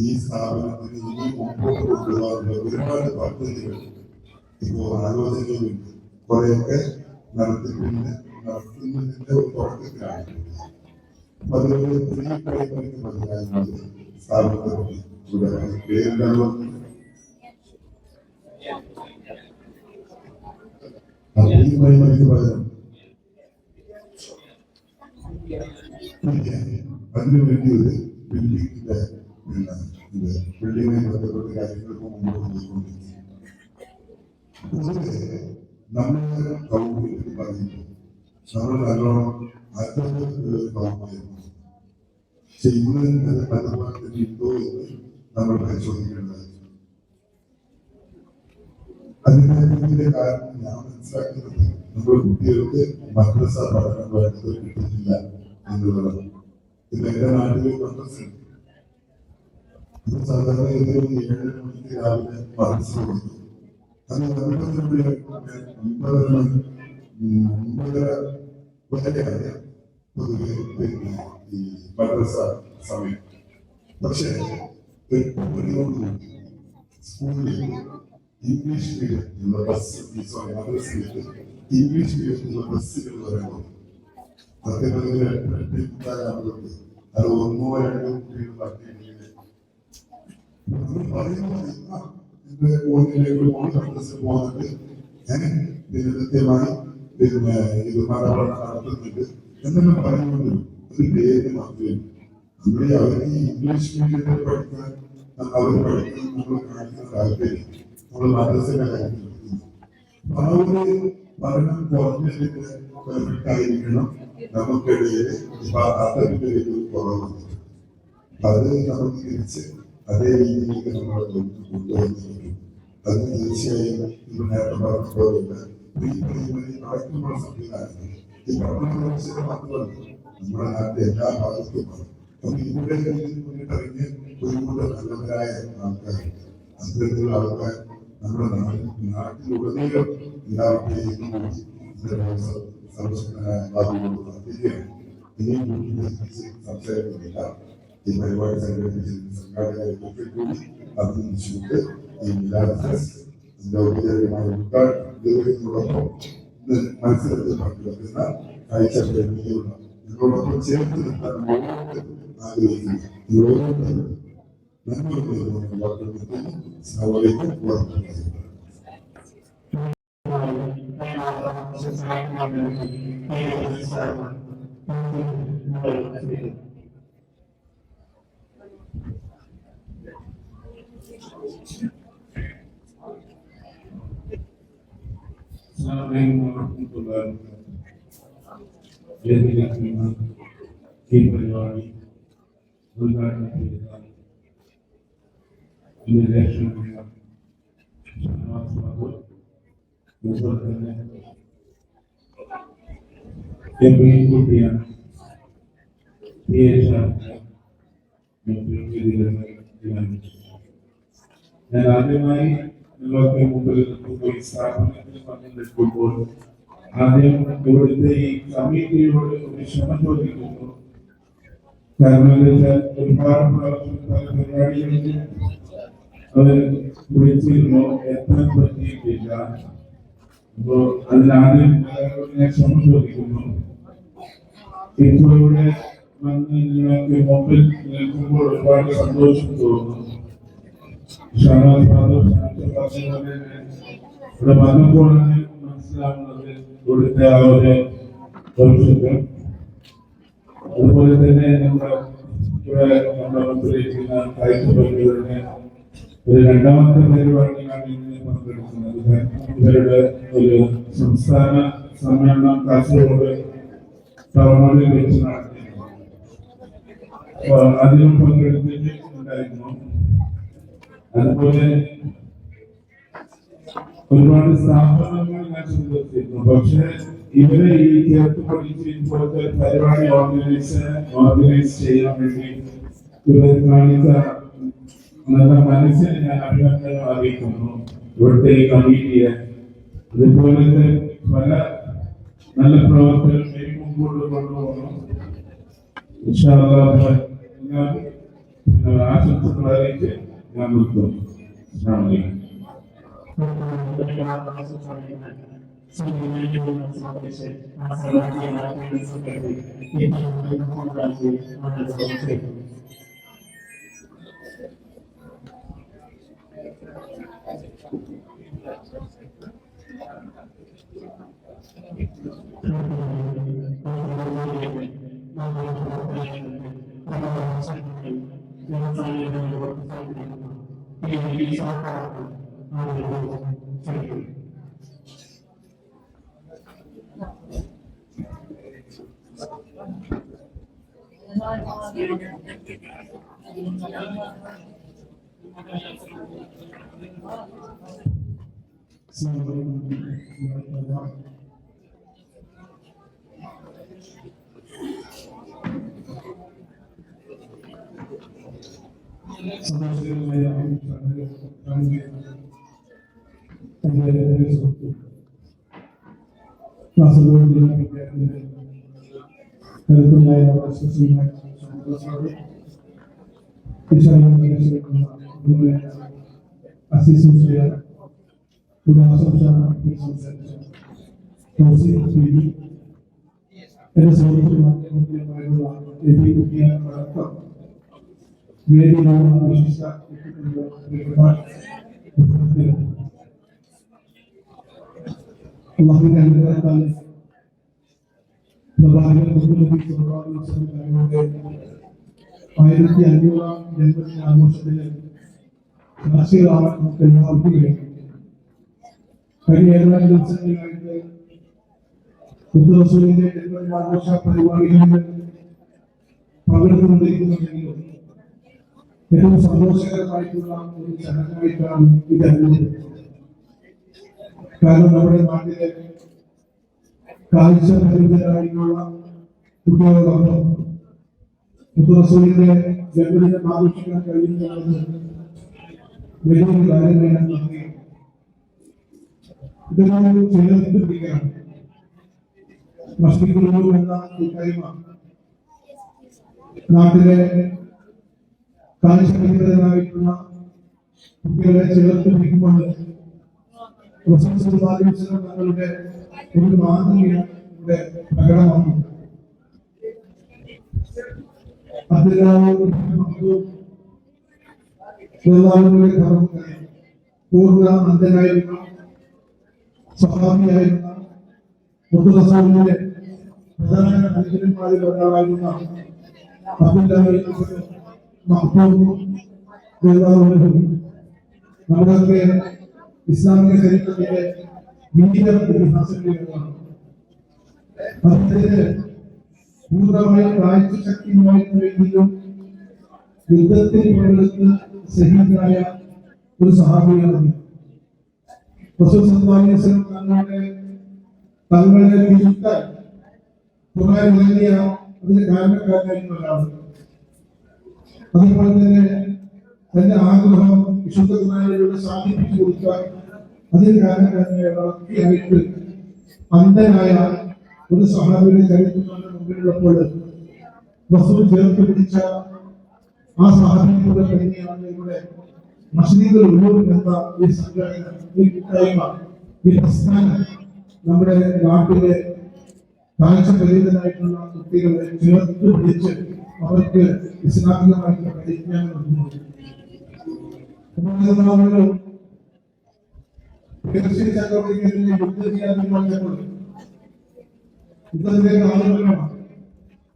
ഈ സ്ഥാപനത്തിന് ഇനി മുമ്പോട്ട് കൊണ്ടുപോകാനുള്ള ഒരുപാട് പദ്ധതികൾ ഇപ്പോൾ ആലോചനയിലുണ്ട്. കുറെയൊക്കെ നടത്തുന്നതിന്റെ ഒരു തുടക്കത്തിലാണ്. അതുപോലെ സ്ത്രീ പ്രൈമറിക്ക് പതിനായിരം സ്ഥാപനത്തിൽ പേരെന്താണ് പ്രൈമറിക്ക് പകരം അതിനുവേണ്ടി ഒരു ബിൽഡിങ്ങിന്റെ ബിൽഡിങ്ങിനെ ബന്ധപ്പെട്ട കാര്യങ്ങൾക്ക് മുമ്പോട്ട് പോയിക്കൊണ്ടിരിക്കും. നമ്മൾ കൗമുദിൽ പറയുന്നു നമ്മൾ നല്ലോണം കൗമായിരുന്നു ചെയ്യുന്നതിന് പലപ്പോഴും ഉണ്ടോ എന്ന് നമ്മൾ പരിശോധിക്കേണ്ടതായി. അതിന്റെ കാരണം ഞാൻ മനസ്സിലാക്കുന്നത് നമ്മുടെ കുട്ടികൾക്ക് മദ്രസ പഠനം വേണ്ടത് കിട്ടുന്നില്ല എന്നുള്ളതാണ്. ഇത് എന്റെ നാട്ടില് മദ്രസ സാധാരണ 7 മണിക്ക് രാവിലെ മദ്രസ കൊടുത്തു. അത് 9:30 വരെയാണ് പൊതുവെ ഈ മദ്രസ സമയം. പക്ഷേ സ്കൂളിൽ ഇംഗ്ലീഷ് മീഡിയത്തിലുള്ള മദ്രസയിലേക്ക് ഇംഗ്ലീഷ് മീഡിയത്തിലുള്ള ബസ്സുകൾ വരുമ്പോൾ സത്യത്തിൽ അത് 1 or 2 കുട്ടികൾ പറഞ്ഞിട്ടുണ്ടെങ്കിൽ പോകുന്നത് ഞാൻ കൃത്യമായി ഇത് മലയാളം നടത്തുന്നുണ്ട് എന്നെല്ലാം പറയുന്നത് ഒരു പേര് മാത്രമേ നമ്മുടെ അവർക്ക് ഇംഗ്ലീഷ് മീഡിയത്തിൽ പഠിക്കാൻ അവർ പഠിക്കാൻ നമ്മൾ കാണിക്കുന്ന താല്പര്യം നമ്മൾ മദ്രസയുടെ കാര്യത്തിൽ ആ ഒരു പഠനം കുറഞ്ഞതിന്റെ പെർഫെക്റ്റ് ആയിരിക്കണം നമുക്കിടയിൽ അതിന്റെ ഒരു കുറവുണ്ട്. അത് നമുക്ക് തിരിച്ച് അതേ രീതിയിലേക്ക് നമ്മൾ കൊണ്ടുവന്നിരിക്കും. അത് തീർച്ചയായും ഇത് നേരത്തെ പറഞ്ഞ പോലെയുള്ള നടക്കുന്ന സംവിധാനങ്ങൾ ഈ പഠനം മാത്രമല്ല നമ്മുടെ നാട്ടിലെ എല്ലാ ഭാഗത്തുമാണ്. അപ്പൊ ഇവിടെ മുന്നിട്ടിറങ്ങി ഒരു കൂട്ടം നല്ലവരായ ആൾക്കാർ അത്തരത്തിലുള്ള ആൾക്കാർ നമ്മുടെ നാട്ടിലുടനീളം എല്ലാവരുടെയും സംസാരിക്കുന്നില്ല. ഈ പരിപാടി സംഘടിപ്പിച്ച സംഘാടകരെ കൂടി അഭിനന്ദിച്ചുകൊണ്ട് ഈ ഔപചാരികമായ ഉദ്ഘാടനത്തോടൊപ്പം മത്സരത്തിൽ പങ്കെടുക്കുന്ന കാഴ്ച പ്രേമികളുള്ള നിങ്ങളോടൊപ്പം ചേർത്ത് നിർത്താൻ ആഗ്രഹിക്കുന്നു. ഈ പരിപാടി ഉദ്ഘാടനം ചെയ്ത കുട്ടിയാണ് ഞാൻ ആദ്യമായി നിങ്ങൾക്ക് മുമ്പിൽ ഈ സ്ഥാപനത്തിൽ പങ്കെടുക്കുമ്പോൾ ആദ്യം ഇവിടുത്തെ ഈ കമ്മിറ്റിയോട് ഒരു ക്ഷമ ചോദിക്കുന്നു. കാരണം ഒരുപാട് പല പരിപാടികളിലും അവർ വിളിച്ചിരുന്നു, എത്താൻ പറ്റിയിട്ടില്ല. അപ്പോ അതിലാദ്യം ഞാൻ ക്ഷമ ചോദിക്കുന്നു. ഇപ്പോൾ ഇവിടെ വന്ന് നിങ്ങൾക്ക് മുമ്പിൽ നിൽക്കുമ്പോൾ ഒരുപാട് സന്തോഷം തോന്നുന്നു. ഇവിടെ വന്നപ്പോഴാണ് മനസ്സിലാവുന്നത് ഇവിടുത്തെ ആ ഒരു ഭവിഷ്യത്ത്. അതുപോലെ തന്നെ നമ്മുടെ മുമ്പിലിരിക്കുന്ന കാഴ്ചപ്പാടുകളുടെ ഒരു രണ്ടാമത്തെ പരിപാടിയാണ് ഇന്ന് പങ്കെടുക്കുന്നത്. ഇവരുടെ ഒരു സംസ്ഥാന സമ്മേളനം കാസർഗോഡ് ടൗണിൽ വെച്ച് നടത്തിയിരുന്നു. അതിലും പങ്കെടുത്തിട്ടുണ്ടായിരുന്നു. അതുപോലെ ഒരുപാട് സ്ഥാപനങ്ങൾ ഞാൻ സന്ദർശിച്ചിരുന്നു. പക്ഷെ ഇവരെ ഈ ചേർത്ത് പഠിച്ച് ഇപ്പോഴത്തെ പരിപാടി ഓർഗനൈസ് ചെയ്യാൻ വേണ്ടി ഇവർ കാണിച്ച നല്ല മനസ്സിന് ഞാൻ അഭിനന്ദനം അറിയിക്കുന്നു. ഇവിടുത്തെ ഈ കമ്മിറ്റിയെ അതുപോലത്തെ പല നല്ല പ്രവർത്തനം മുമ്പോട്ട് കൊണ്ടുപോകണം. ആശംസകൾ അറിയിച്ച് ഞാൻ നിർത്തുന്നു. പകർന്നുകൊണ്ടിരിക്കുന്നുണ്ടെങ്കിലും ഏറ്റവും സന്തോഷകരമായിട്ടുള്ള ഒരു ചടങ്ങായിട്ടാണ് ഇത് അനുഭവപ്പെടുന്നത്. കാരണം നമ്മുടെ നാട്ടിലെ കാഴ്ച പരിമിതരായിട്ടുള്ള കുട്ടികളോടൊപ്പം റസൂലിന്റെ ജന്മദിനം ആഘോഷിക്കാൻ കഴിയുന്നത് വലിയൊരു കാര്യമാണ്. ഇതൊരു ചേർത്തിരിക്കുകയാണ്. മസ്ജിദുൽ എന്ന കൂട്ടായ്മ നാട്ടിലെ കാഴ്ചപരിമിതരായിട്ടുള്ള കുട്ടികളെ ചേർത്ത് പിടിക്കുമ്പോൾ തങ്ങളുടെ ഒരു മാതൃകയുടെ പ്രകടനമാണ്. പൂർണ്ണ അന്ധനായിരുന്ന സ്വഹാബിയായിരുന്ന റസൂലിന്റെ പ്രധാന അനുചരന്മാരിൽ ഒരാളായിരുന്ന നമ്മുടെയൊക്കെ ഇസ്ലാമിക ചരിത്രത്തിലെ വീര ഇതിഹാസങ്ങളിലാണ്. അദ്ദേഹത്തിന് പൂർണ്ണമായി കാഴ്ചശക്തിയുമായിരുന്നുവെങ്കിലും യുദ്ധത്തിൽ പങ്കെടുത്ത് ശഹീദായ ഒരു സഹാബിയാണ്. റസൂൽ സല്ലല്ലാഹു അലൈഹി വസല്ലം തങ്ങളുടെ തിരുത്താൻ ഖുർആൻ ഇറങ്ങിയ അതിന് കാരണക്കാരനായിരുന്ന ഒരാളാണ്. അതുപോലെ തന്നെ തന്റെ ആഗ്രഹം വിശുദ്ധ ഖുർആനിലൂടെ സാധിപ്പിച്ചു കൊടുക്കാൻ അതിന് കാരണക്കാരനായ ഒരാൾക്ക് അന്ധനായ ഒരു സഹാബിയുടെ ചരിത്രങ്ങളുടെ മുമ്പിലുള്ളപ്പോൾ റസൂൽ ചേർത്ത് പിടിച്ച ആ സഹാബിയുടെ തന്നെയാണ് ഇവിടെ മസ്ജിദുൽ ഉലൂം എന്ന ഈ സംഘടന, ഈ കൂട്ടായ്മ, ഈ പ്രസ്ഥാനം നമ്മുടെ നാട്ടിലെ കാഴ്ച പരിമിതരായിട്ടുള്ള കുട്ടികളെ ചേർത്ത് പിടിച്ച് അവർക്ക് ഇസ്ലാമികമായിട്ടുള്ള പരിജ്ഞാനം നൽകുന്നു. പേർഷ്യൻ ചക്രവർത്തിക്കെതിരെ യുദ്ധം ചെയ്യാൻ തീരുമാനിച്ചപ്പോൾ യുദ്ധത്തിലേക്ക് ആളുകളാണ്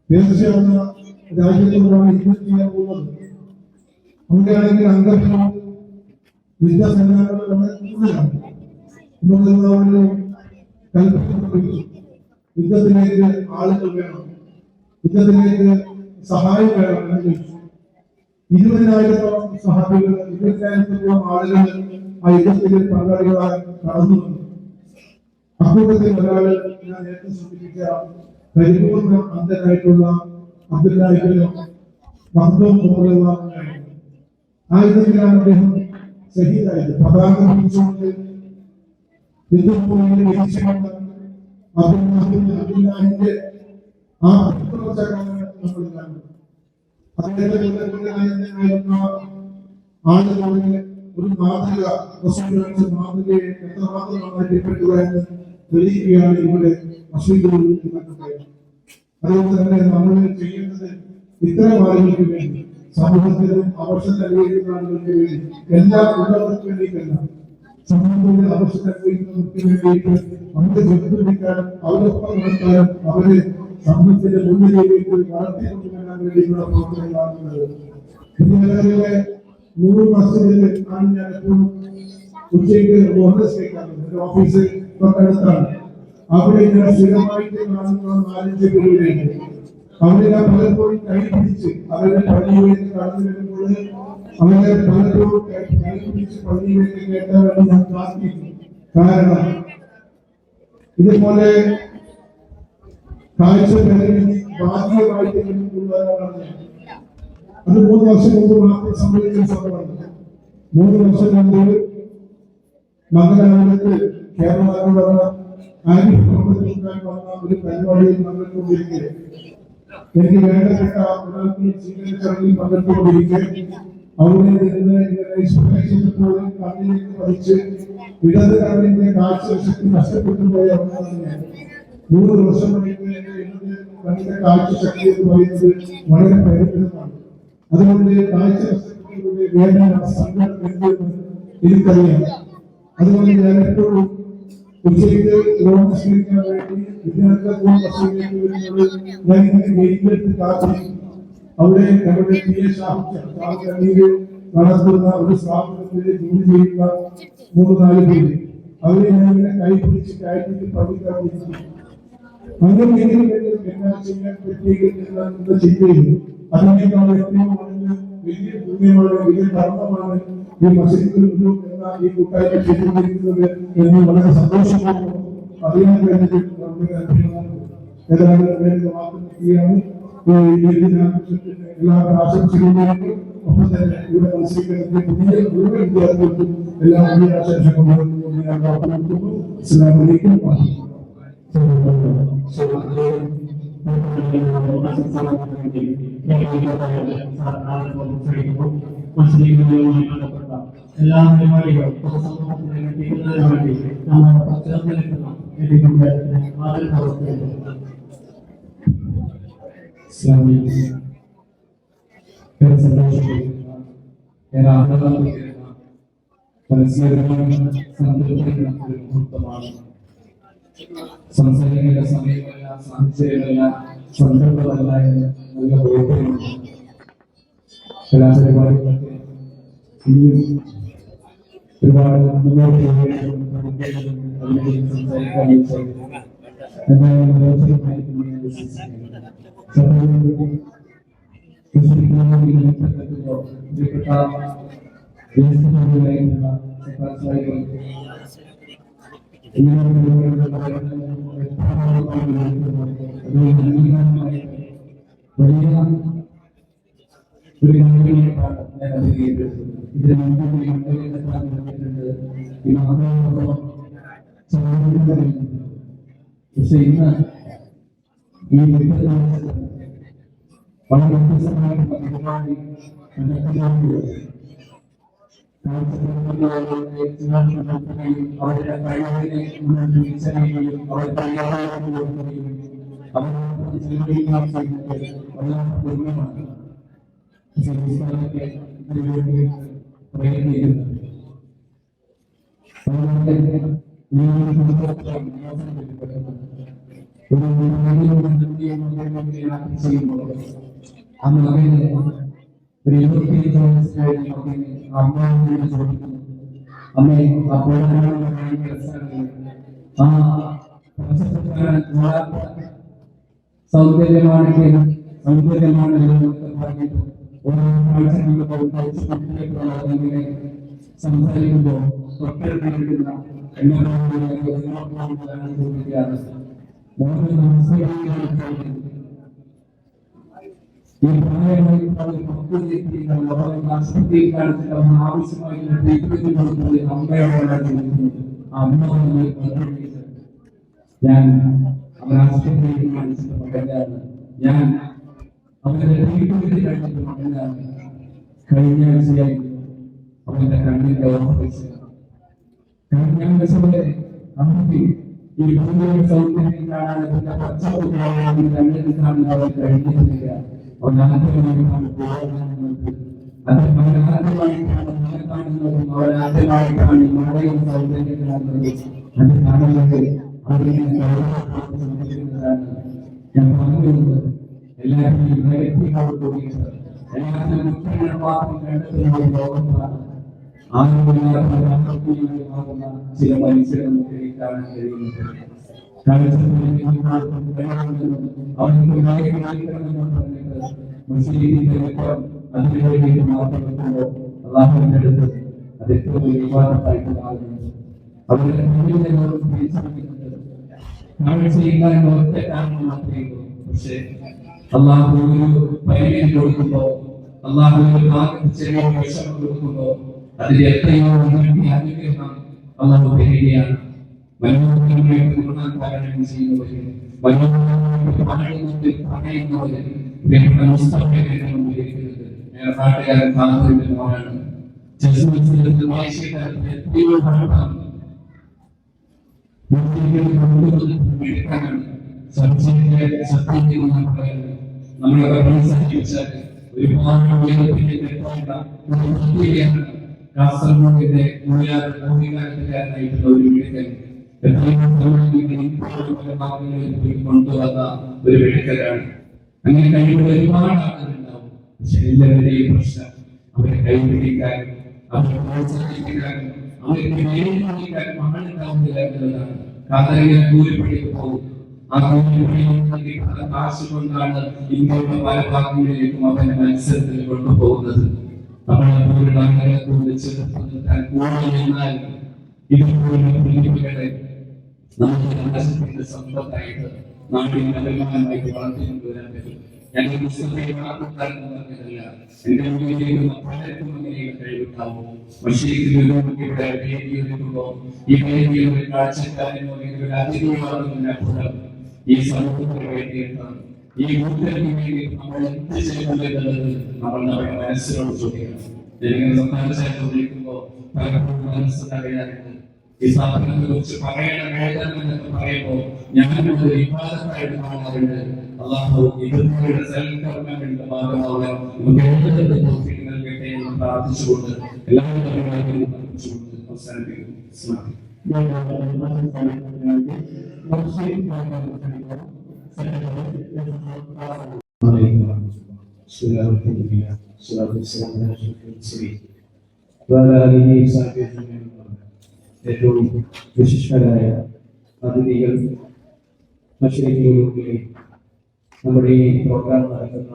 പേർഷ്യ എന്ന രാജ്യത്തോടാണ് യുദ്ധം ചെയ്യാൻ പോകുന്നത്. അവിടെയാണെങ്കിൽ അംഗങ്ങളും യുദ്ധസേനാകളും വളരെ കൂടുതലാണ്. യുദ്ധത്തിലേക്ക് ആളുകൾ വേണം, യുദ്ധത്തിലേക്ക് സഹായം വേണം എന്ന് ചോദിച്ചു. 20,000-ഓളം സഹാബികൾ, 20,000-ഓളം ആളുകൾ ആ യുദ്ധത്തിൽ പങ്കാളികളായി കടന്നു വന്നു. അക്കൂട്ടത്തിൽ ഒരാള് ഞാൻ നേരത്തെ സൂചിപ്പിച്ച പരിപൂർണ്ണ അന്ധനായിട്ടുള്ള അബ്ദുല്ലാഹിബ്നു മഖ്ദൂം റളിയല്ലാഹു അൻഹു. ആ യുദ്ധത്തിലാണ് അദ്ദേഹം ശഹീദായത്. പതാക പിടിച്ചുകൊണ്ട് യുദ്ധഭൂമിയിൽ വീഴ്ചകൊണ്ട് അബ്ദുല്ലാഹിന്റെ ആ പുത്രചക്രമാണ് നമ്മൾ കാണുന്നത്. അദ്ദേഹത്തിന്റെ ആളുകളുടെ ഒരു മാതൃക, മാതൃകയെ എത്രമാത്രം നന്നായി പിൻപറ്റുക എന്ന് തെളിയിക്കുകയാണ് ഇവിടെ മസ്ജിദുകൾ അതുകൊണ്ട് തന്നെ നമ്മൾ ചെയ്യേണ്ടത് ഇത്തരം ആളുകൾക്ക് വേണ്ടി സമൂഹത്തിലും അവസരം അനുഭവിക്കുന്ന ആളുകൾക്ക് വേണ്ടി എല്ലാ ഉള്ളവർക്ക് വേണ്ടിയിട്ടല്ല സമൂഹത്തിന്റെ അവസരം അനുഭവിക്കുന്നവർക്ക് വേണ്ടിയിട്ട് അവരെ ചെറുപ്പിടിക്കാനും അവരൊപ്പം നടത്താനും അവരെ സമൂഹത്തിന്റെ മുന്നിലേക്ക് വളർത്തിക്കൊണ്ടുവരാൻ വേണ്ടിയുള്ള പ്രവർത്തനങ്ങളാണുള്ളത്. ഇതിലെ 100 മസ്ജിദിൽ ആണ് ഞാൻ എപ്പോഴും ഉച്ചയ്ക്ക് കേൾക്കാറുണ്ട്. ഓഫീസ് തൊട്ടടുത്താണ്. അവിടെ ഞാൻ സ്ഥിരമായിട്ട് കാണുന്ന 4-5 പേരുണ്ട്. അവരെ ഞാൻ പലപ്പോഴും കൈ പിടിച്ച് അവരുടെ പള്ളിയിലേക്ക് കടന്നു വരുമ്പോൾ അവരെ പലപ്പോഴും കൈ പിടിച്ച് പള്ളിയിലേക്ക് കേട്ടാൻ വേണ്ടി ഞാൻ പ്രാർത്ഥിക്കുന്നു. കാരണം ഇതുപോലെ കാഴ്ച പരിമിതി ബാധ്യമായിട്ടെങ്കിലും ഉള്ളവരാണ്. അത് 3 വർഷം മുമ്പ് മാത്രം സംഭവിക്കുന്ന സംഭവമാണ്. 3 വർഷം മുമ്പ് മംഗലാപുരത്ത് കേരള ഒരു പരിപാടിയിൽ പങ്കെടുത്തുകൊണ്ടിരിക്കെ എനിക്ക് വേണ്ടപ്പെട്ട ഒരാൾക്ക് സ്വീകരിച്ചറിയിൽ പങ്കെടുത്തുകൊണ്ടിരിക്കെ അവിടെ നിന്ന് കണ്ണിലേക്ക് പതിച്ച് ഇടത് കണ്ണിന്റെ കാഴ്ച ശക്തി നഷ്ടപ്പെട്ടു പോയ ഒന്നാണ് ഞാൻ. 3 വർഷം കണ്ണിന്റെ കാഴ്ച ശക്തി എന്ന് പറയുന്നത് വളരെ പരിമിതമാണ്. അതുകൊണ്ട് കാഴ്ച നഷ്ടപ്പെട്ടവരുടെ വേദന സങ്കടം എന്തെന്ന് എനിക്കറിയാം. അതുകൊണ്ട് ഞാൻ എപ്പോഴും ഉച്ചയ്ക്ക് സ്വീകരിക്കാൻ വേണ്ടി വിദ്യാർത്ഥികൾ ഞാൻ ഇങ്ങനെ ഗെയിമെടുത്ത് കാത്തിരിക്കും. അവിടെ നമ്മുടെ നടത്തുന്ന ഒരു സ്ഥാപനത്തിൽ ജോലി ചെയ്യുന്ന 3-4 പേര് അവരെ ഞാൻ ഇങ്ങനെ കൈ പിടിച്ച് കയറ്റിട്ട് പഠിക്കാതിരിക്കും. അങ്ങനെ എന്നാ ചെയ്യാൻ പറ്റിയെന്ന് ചെയ്യുകയും അതിനേക്കാൾ എത്രയോ വലിയ പുണ്യമാണ്, വലിയ ധർമ്മമാണ് ഈ മസ്ജിദുൽ ഉലൂം എന്ന ഈ കൂട്ടായ്മ ചെയ്തുകൊണ്ടിരിക്കുന്നത് എന്ന് വളരെ സന്തോഷമാണ്. അറിയാൻ കഴിഞ്ഞത് നമ്മുടെ ഏതാണ്ട് വാക്കുകളാണ്. എല്ലാവരും ആശംസിക്കുന്നതിന് ഒപ്പം തന്നെ ഇവിടെ മത്സരിക്കുന്ന പുതിയ മുഴുവൻ വിദ്യാർത്ഥികൾക്കും എല്ലാ വലിയ ആശംസകളും ഞാൻ വാർത്തപ്പെടുത്തുന്നു. അസ്സലാമു അലൈക്കും. എല്ലാ പരിപാടികളും സംസാരിക്കേണ്ട സമയമല്ല, സാഹചര്യമല്ല, സന്ദർഭമല്ല എന്ന് നല്ല ബോധ്യമുണ്ട്. കലാപരിപാടികളൊക്കെ ഇനിയും ഒരുപാട് മുന്നോട്ട് സംസാരിക്കാൻ പക്ഷെ ഇന്ന് ഈ വളരെ വ്യത്യസ്തമായിട്ടുള്ള പരിപാടി അവരുടെ കഴിവിനെ തിരിച്ചറിയുകയും അവരുടെ സംസാരിക്കുമ്പോൾ തൊട്ടടുത്തിരിക്കുന്ന ഈ ഞാൻ ഞാൻ അവരുടെ കഴിഞ്ഞ ആഴ്ചയായിരുന്നു അവരുടെ കണ്ണിന്റെ ഓഫീസ് കഴിഞ്ഞ ആഴ്ച വരെ ഈ ഭൂമിയുടെ സൗന്ദര്യം കാണാൻ ഇതിന്റെ പച്ചപ്പ് കാണാൻ കണ്ണിൽ കാണാൻ അവർ കഴിഞ്ഞിട്ടില്ല. അവരാദ്യമായിട്ടാണ് പോകുന്നത്, അവരാദ്യമായിട്ടാണ് കാണുന്നതും, അവരാദ്യമായിട്ടാണ് മഴയും സൗന്ദര്യം കാണുന്നത്. അത് കാണുന്നത് അവരിങ്ങനെ ഞാൻ പറഞ്ഞിരുന്നത്. എല്ലാവരും വ്യക്തികളോട് കൂടിയിട്ട് എല്ലാവരും മാത്രം കണ്ടെത്തുന്ന ലോകത്താണ് ആകുന്ന ചില മനുഷ്യരെ നമുക്ക് കാണാൻ കഴിയുന്നത്. അതിനുവേണ്ടി മാത്രം വെക്കുമ്പോൾ അള്ളാഹുവിന്റെ അടുത്ത് അത് ഏറ്റവും വിവാദമായിട്ട് മാറുന്നു. അവരുടെ ചെയ്യുന്ന ഒറ്റ കാരണം മാത്രമേ ഉള്ളൂ. പക്ഷേ അള്ളാഹു ഒരു പരിമിതി കൊടുക്കുമ്പോ, അള്ളാഹു ഒരു ചെറിയ വിഷമം കൊടുക്കുമ്പോ അതിൽ എത്രയോ അനുഗ്രഹം അള്ളാഹു തരികയാണ്. മനോഹരമായിട്ട് ഗുണാകാരണം ചെയ്യുന്നവര്, മനോഹരമായിട്ട് പറയുന്നവര് നാട്ടുകാരൻ കാണുന്നവരാണ്. കാസർഗോഡിന്റെ അധികാരത്തിലായിട്ടുള്ള ഒരു മെഡിക്കൽ കൊണ്ടുവന്ന ഒരു മെഡിക്കലാണ്. അങ്ങനെ കഴിവുള്ള ഒരുപാട് ആളുകളുണ്ടാവും. പക്ഷെ എല്ലാവരുടെയും പ്രശ്നം അവരെ കൈപിടിക്കാനും അവരെ പ്രോത്സാഹിപ്പിക്കാനും അവർക്ക് മേൽക്കാനും ആളുണ്ടാവുന്നില്ല എന്നുള്ളതാണ്. കാതലിങ്ങനെ കൂലിപ്പണിക്ക് പോകും. ആ കൂലിപ്പണി കാശ് കൊണ്ടാണ് ഇന്ത്യയുടെ പല ഭാഗങ്ങളിലേക്കും അവരെ മത്സരത്തിൽ കൊണ്ടുപോകുന്നത്. നമ്മളെപ്പോലുള്ള ആളുകളെ കൊണ്ട് ചേർത്ത് നിർത്താൻ കൂടുതൽ ഇതുപോലെ പ്രതിഭകളെ നമുക്ക് രാഷ്ട്രത്തിന്റെ സമ്പത്തായിട്ട് നാട്ടിൽ അഭിമാനമായിട്ട് വളർത്തിക്കൊണ്ടുവരാൻ പറ്റും. ഞങ്ങൾ പുസ്തകത്തെ വളർത്താനെന്ന് പറഞ്ഞതല്ല, എന്റെ മുന്നിലേക്ക് പലർക്കും അങ്ങനെയും കഴിവുണ്ടാവും. പക്ഷേ ഇവിടെ വേദിയൊരുക്കുമ്പോ ഈ വേദിയിൽ ഒരു കാഴ്ചക്കാരനോ ഒരു അതിഥിയാണെന്നതിനപ്പുറം ഈ സമൂഹത്തിന് വേണ്ടിയിട്ടാണ്, ഈ കൂട്ടർക്ക് വേണ്ടി നമ്മൾ എന്ത് ചെയ്യുന്നത് നമ്മൾ നമ്മുടെ മനസ്സിനോട് ചോദിക്കണം. ജനങ്ങൾ സംസാരിച്ചായിട്ട് വിളിക്കുമ്പോ പലപ്പോഴും മനസ്സിലറിയാറുണ്ട് ഈ സ്ഥാപനത്തെ കുറിച്ച് പറയണമെന്നൊക്കെ പറയുമ്പോ ഞാനൊരു വിവാദമായിട്ട് കാണാറുണ്ട്. അള്ളാഹു ഇതുപോലുള്ള സൽക്കർമ്മങ്ങളുടെ ഭാഗമാകാൻ നൽകട്ടെ എന്ന് പ്രാർത്ഥിച്ചുകൊണ്ട് എല്ലാവരും അവസാനിപ്പിക്കുന്നു. ഏറ്റവും വിശിഷ്ടരായ അതിഥികൾ, മനുഷ്യരിലൂടെ നമ്മുടെ ഈ പ്രോഗ്രാം നടക്കുന്ന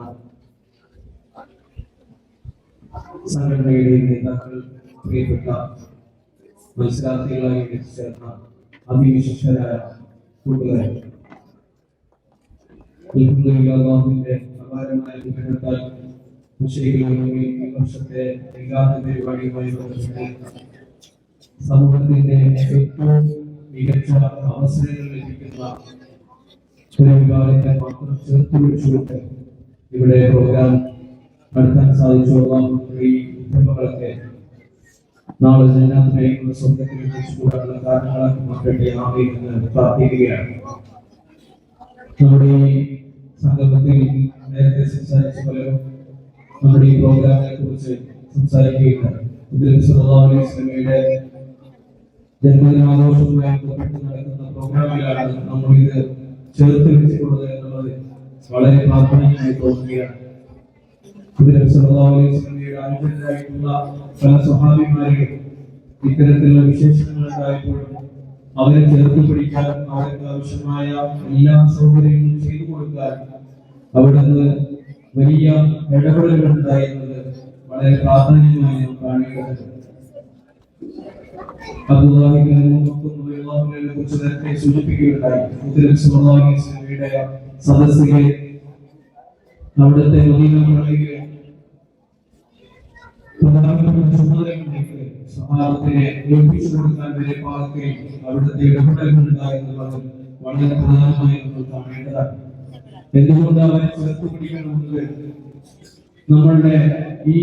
സംഘടനയുടെ നേതാക്കൾ, പ്രിയപ്പെട്ട മത്സരാർത്ഥികളായി എത്തിച്ചേർന്ന അതിവിശിഷ്ടരായ കൂട്ടുകാർ, അല്ലാഹുവിന്റെ അപാരമായ അനുഗ്രഹത്താൽ മുസ്ലിങ്ങളുടെ ഈ വർഷത്തെ വികാസ പരിപാടിയുമായി ബന്ധപ്പെട്ട് സമൂഹത്തിന്റെ ഏറ്റവും മികച്ച അവസരങ്ങൾ ലഭിക്കുന്ന ഒരു വിഭാഗത്തെ മാത്രം ചേർത്ത് പിടിച്ചുകൊണ്ട് ഇവിടെ പ്രോഗ്രാം നടത്താൻ സാധിച്ചുള്ള ഈ ഉദ്യമങ്ങളൊക്കെ നാളെ ജനാധിപത്യങ്ങളുടെ സ്വന്തത്തിൽ വെച്ചുകൂടാനുള്ള കാരണങ്ങളാക്കി മാറ്റേണ്ട ആഗ്രഹിക്കുന്നത് പ്രാർത്ഥിക്കുകയാണ്. നമ്മുടെ ഈ സംഗമത്തിൽ നേരത്തെ സംസാരിച്ച പലരും നമ്മുടെ ഈ പ്രോഗ്രാമിനെ കുറിച്ച് സംസാരിക്കുകയുണ്ടായി. ജന്മദിനാഘോഷവുമായി ബന്ധപ്പെട്ട് നടക്കുന്ന പ്രോഗ്രാമിലാണ് നമ്മൾ ഇത് ചേർത്ത് വെച്ചിട്ടുള്ളത് എന്നുള്ളത് വളരെ പ്രാധാന്യമായി തോന്നുകയാണ്. അനുജരായിട്ടുള്ള പല സ്വഭാവിമാരും ഇത്തരത്തിലുള്ള വിശേഷങ്ങൾ ഉണ്ടായപ്പോഴും അവരെ ചേർത്ത് പിടിക്കാൻ, അവർക്ക് ആവശ്യമായ എല്ലാ സൗകര്യങ്ങളും ചെയ്തു കൊടുക്കാൻ അവിടുന്ന് വലിയ ഇടപെടലുകൾ ഉണ്ടായിരുന്നത് വളരെ പ്രാധാന്യമായി നാം കാണേണ്ടത്. കുറിച്ച് നേരത്തെ സൂചിപ്പിക്കുകയുണ്ടായി. സദസ്സിലെ അവിടുത്തെ സഹാബത്തിനെ ഏൽപ്പിച്ചു കൊടുക്കാൻ വരെ പാകത്തിൽ അവിടുത്തെ ഇടപെടലുകൾ ഉണ്ടായിരുന്നത് വളരെ പ്രധാനമായി നമ്മൾ കാണേണ്ടതാണ്. എന്തുകൊണ്ട് അവരെ ചേർത്ത് പിടിക്കണമെന്നത് നമ്മളുടെ ഈ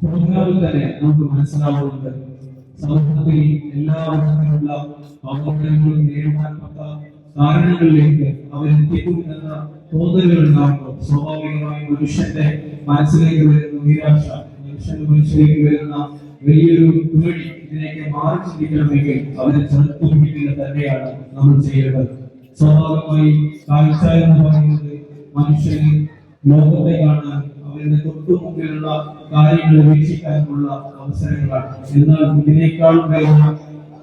പ്രോഗ്രാമിൽ തന്നെ നമുക്ക് മനസ്സിലാവുന്നുണ്ട്. സമൂഹത്തിൽ എല്ലാവരുമുള്ള അവബോധങ്ങളും നേരിടാനുള്ള കാരണങ്ങളിലേക്ക് അവരെത്തിക്കുമെന്ന തോന്നലുകൾ ഉണ്ടാകുമ്പോൾ സ്വാഭാവികമായും മനുഷ്യന്റെ മനസ്സിലേക്ക് വരുന്ന നിരാശ, മനുഷ്യനിലേക്ക് വരുന്ന വലിയൊരു പേടി, ഇതിലേക്ക് മാറി ചിന്തിക്കണമെങ്കിൽ അവരെ ചെറുത്തു പിടിക്കുക തന്നെയാണ് നമ്മൾ ചെയ്യേണ്ടത്. സ്വാഭാവികമായി കാഴ്ച എന്ന് പറയുന്നത് മനുഷ്യന് ലോകത്തെ കാണാൻ അവരുടെ തൊട്ടുമുമ്പിലുള്ള കാര്യങ്ങൾ വീക്ഷിക്കാനുള്ള അവസരങ്ങളാണ്. എന്നാൽ ഇതിനേക്കാൾ വരുന്ന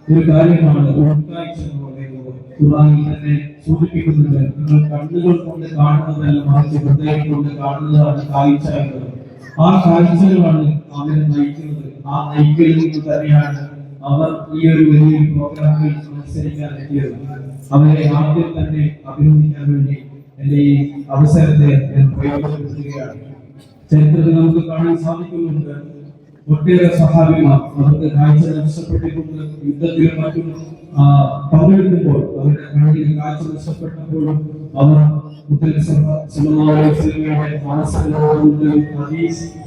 ഒരു കാര്യമാണ് ഉൾക്കാഴ്ച എന്ന് പറയുന്നത്. ഖുർആനിൽ തന്നെ സൂചിപ്പിക്കുന്നുണ്ട്, നിങ്ങൾ കണ്ണുകൾ കൊണ്ട് കാണുന്നതല്ല മറിച്ച് ഹൃദയം കൊണ്ട് കാണുന്നതാണ് കാഴ്ച എന്നത്. ആ കാഴ്ചകളാണ് അവരെ നയിക്കുന്നത്. ആ നയിക്കലിൽ നിന്ന് തന്നെയാണ് അവർ ഈ ഒരു വലിയ പ്രോഗ്രാമിൽ മത്സരിക്കാൻ എത്തിയത്. അവരെ ആദ്യം തന്നെ അഭിനന്ദിക്കാൻ വേണ്ടി എന്റെ ഈ അവസരത്തെ ഞാൻ പ്രയോജനപ്പെടുത്തുകയാണ്. ചരിത്രത്തിൽ നമുക്ക് കാണാൻ സാധിക്കുന്നുണ്ട്, ഒട്ടേറെ സഹാബിമാർ അവർക്ക് കാഴ്ച നഷ്ടപ്പെട്ടിട്ടുണ്ട്. യുദ്ധത്തിലും മറ്റും പങ്കെടുക്കുമ്പോൾ അവരുടെ കണ്ണിൽ കാഴ്ച നഷ്ടപ്പെട്ടപ്പോഴും അവർ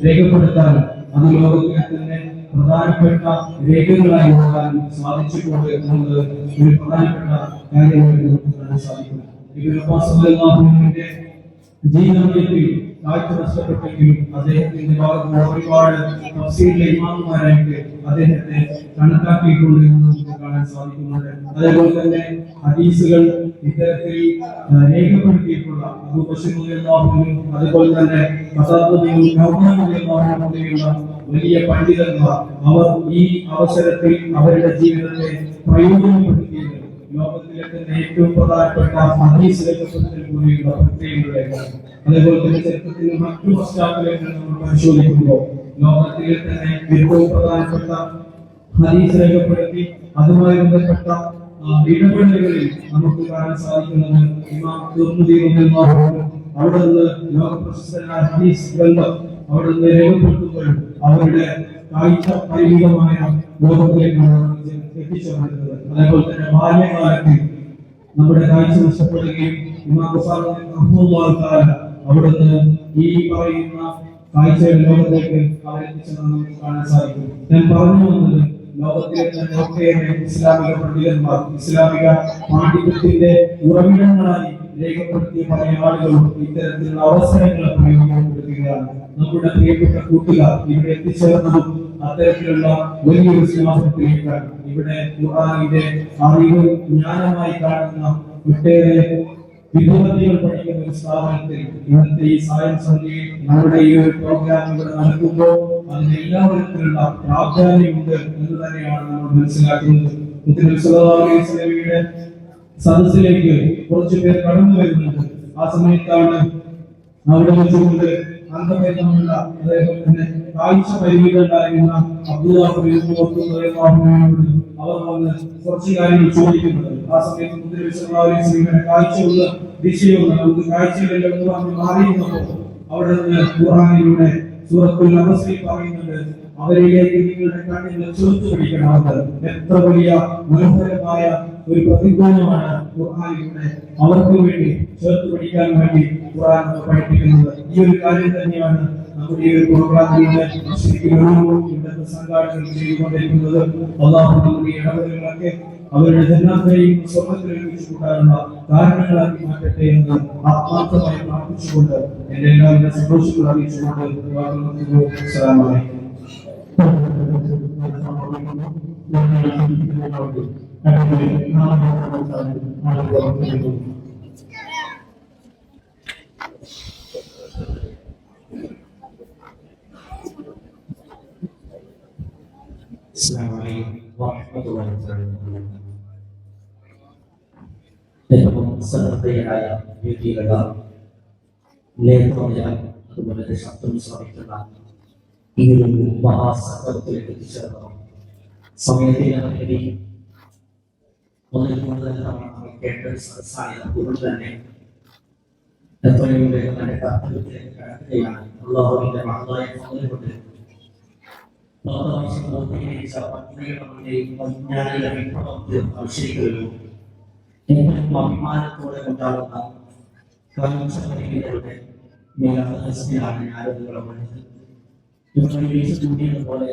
രേഖപ്പെടുത്താൻ അത് ലോകത്തിലെ തന്നെ പ്രധാനപ്പെട്ട രേഖകളായി മാറാൻ സാധിച്ചിട്ടുണ്ട് എന്നത് ഒരു പ്രധാനപ്പെട്ട കാര്യമായി നമുക്ക് കാണാൻ സാധിക്കും. ഇതിന്റെ ജീവിതത്തിൽ കാഴ്ച നഷ്ടപ്പെട്ടെങ്കിലും അദ്ദേഹത്തിന്റെ ഭാഗത്ത് ഒരുപാട് തഫ്സീറിലെ ഇമാമുമാരായിട്ട് അദ്ദേഹത്തെ കണക്കാക്കിയിട്ടുണ്ട് എന്ന് നമുക്ക് കാണാൻ സാധിക്കുന്നുണ്ട്. അതേപോലെ തന്നെ ഹദീസുകൾ ഇത്തരത്തിൽ രേഖപ്പെടുത്തിയിട്ടുള്ള അതുപോലെ തന്നെ വലിയ പണ്ഡിതന്മാർ അവർ ഈ അവസരത്തിൽ അവരുടെ ജീവിതത്തെ പ്രയോജനപ്പെടുത്തിയത് ലോകത്തിലെ തന്നെ ഏറ്റവും പ്രധാനപ്പെട്ട ഹദീസ് രേഖപ്പെടുത്തൽ പോലെയുള്ള പ്രത്യേകതകളാണ്. അതേപോലെ തന്നെ ചരിത്രത്തിന്റെ മറ്റു പശ്ചാത്തലങ്ങൾ നമ്മൾ പരിശോധിക്കുമ്പോൾ ലോകത്തിലെ തന്നെ ഏറ്റവും പ്രധാനപ്പെട്ട ഹദീസ് രേഖപ്പെടുത്തി അതുമായി ബന്ധപ്പെട്ട ഇടപെടലുകളിൽ നമുക്ക് കാണാൻ സാധിക്കുന്നത് ഇമാം തുർമുദി അവിടെ നിന്ന് ലോക പ്രശസ്തനായ ഹദീസ് ഗ്രന്ഥം അവിടെ നിന്ന് രേഖപ്പെടുത്തുമ്പോഴും അവരുടെ കാഴ്ച പരിമിതമായ ലോകത്തിലേക്കാണ് എത്തിച്ചേർന്നത്. അതേപോലെ തന്നെ ബാല്യകാലത്തിൽ നമ്മുടെ കാഴ്ച നഷ്ടപ്പെടുകയും അവിടുന്ന് ഈ പറയുന്ന കാഴ്ചയുടെ ലോകത്തേക്ക് അവരെത്തിച്ചെന്ന് നമുക്ക് കാണാൻ സാധിക്കും. ഞാൻ പറഞ്ഞു വന്നത് ലോകത്തിലെ തന്നെ ഒട്ടേറെ ഇസ്ലാമിക പണ്ഡിതന്മാർ ഇസ്ലാമിക പാണ്ഡിത്യത്തിന്റെ ഉറവിടങ്ങളായി രേഖപ്പെടുത്തിയ പല ആളുകളും ഇത്തരത്തിലുള്ള അവസരങ്ങൾ പ്രയോജനപ്പെടുത്തുകയാണ്. നമ്മുടെ പ്രിയപ്പെട്ട കൂട്ടുകാർ ഇവിടെ എത്തിച്ചേർന്നതും അത്തരത്തിലുള്ള വലിയൊരു സ്നേഹത്തിലേക്കാണ്. ഇവിടെ ഖുർആനിന്റെ അറിവ് ജ്ഞാനമായി കാണുന്ന ഒട്ടേറെ വിദ്യാർത്ഥികൾ പഠിക്കുന്ന ഒരു സ്ഥാപനത്തിൽ ഇന്നത്തെ ഈ സയൻസ് സന്ധ്യയിൽ നമ്മുടെ ഈ ഒരു പ്രോഗ്രാം ഇവിടെ നടക്കുമ്പോൾ അതിന് എല്ലാവരിലുള്ള പ്രാധാന്യമുണ്ട് എന്ന് തന്നെയാണ് നമ്മൾ മനസ്സിലാക്കുന്നത്. മുത്തനബിയുടെ സദസ്സിലേക്ക് കുറച്ചു പേർ കടന്നു വരുന്നുണ്ട്. ആ സമയത്താണ് അവിടെ വെച്ചുകൊണ്ട് അംഗഭേദമുള്ള അതേപോലെ തന്നെ കാഴ്ച പരിമിതമുണ്ടായിരുന്ന അവർ വന്ന് കുറച്ച് കാര്യങ്ങൾ ചോദിക്കുന്നത്. ആ സമയത്ത് മുത്തനബിയുടെ കാഴ്ചയുള്ള ദിശയുള്ള നമുക്ക് കാഴ്ചയിലല്ലോ എന്ന് പറഞ്ഞ് മാറിയിരുന്നപ്പോൾ അവിടെ നിന്ന് ഖുർആനിലൂടെ സൂറത്തുൽ നബസിൽ പറയുന്നുണ്ട്, അവരിലേക്ക് നിങ്ങളുടെ കണ്ണിൽ ചേർത്ത് പിടിക്കണമെന്ന്. എത്ര വലിയ മനോഹരമായ ഒരു പ്രതിജ്ഞാനമാണ് ഖുർആനിലൂടെ അവർക്ക് വേണ്ടി ചേർത്ത് പിടിക്കാൻ വേണ്ടി ഖുർആൻ പഠിപ്പിക്കുന്നത്. ഈ ഒരു കാര്യം തന്നെയാണ് നമ്മുടെ ഈ ഒരു പ്രോഗ്രാമിലൂടെ ഇവിടുത്തെ സംഘാടകർ ചെയ്തുകൊണ്ടിരിക്കുന്നത്. അല്ലാഹു നമ്മുടെ ഇടപെടലുകളൊക്കെ അവരുടെ ജന്നാത്തെയും സ്വർഗ്ഗത്തിലേക്ക് കൂട്ടാനുള്ള കാരണങ്ങളാക്കി മാറ്റട്ടെ എന്ന് ആത്മാർത്ഥമായി പ്രാർത്ഥിച്ചുകൊണ്ട് എന്റെ എല്ലാവരുടെ സന്തോഷങ്ങൾ അറിയിച്ചുകൊണ്ട് അസ്സലാമു അലൈക്കും. ഏറ്റവും ശ്രദ്ധേയരായ വ്യക്തികള നേതൃത്വം അതുപോലെ ശബ്ദം ശ്രമിക്കുന്ന ഈ ഒരു മഹാസംഘത്തിലേക്ക് എത്തിച്ചേർന്നു. സമയത്തിന് ഒന്നിൽ കൂടുതൽ കേട്ട സദസ്സായതുകൊണ്ട് തന്നെ എത്രയും വേഗം തന്നെ കർത്തവ്യത്തിലേക്ക് കടക്കുകയാണ്. അല്ലാഹുവിന്റെ മഹത്തായ ഫضل കൊണ്ട് അഭിമാനത്തോടെ കൊണ്ടാടുന്ന പോലെ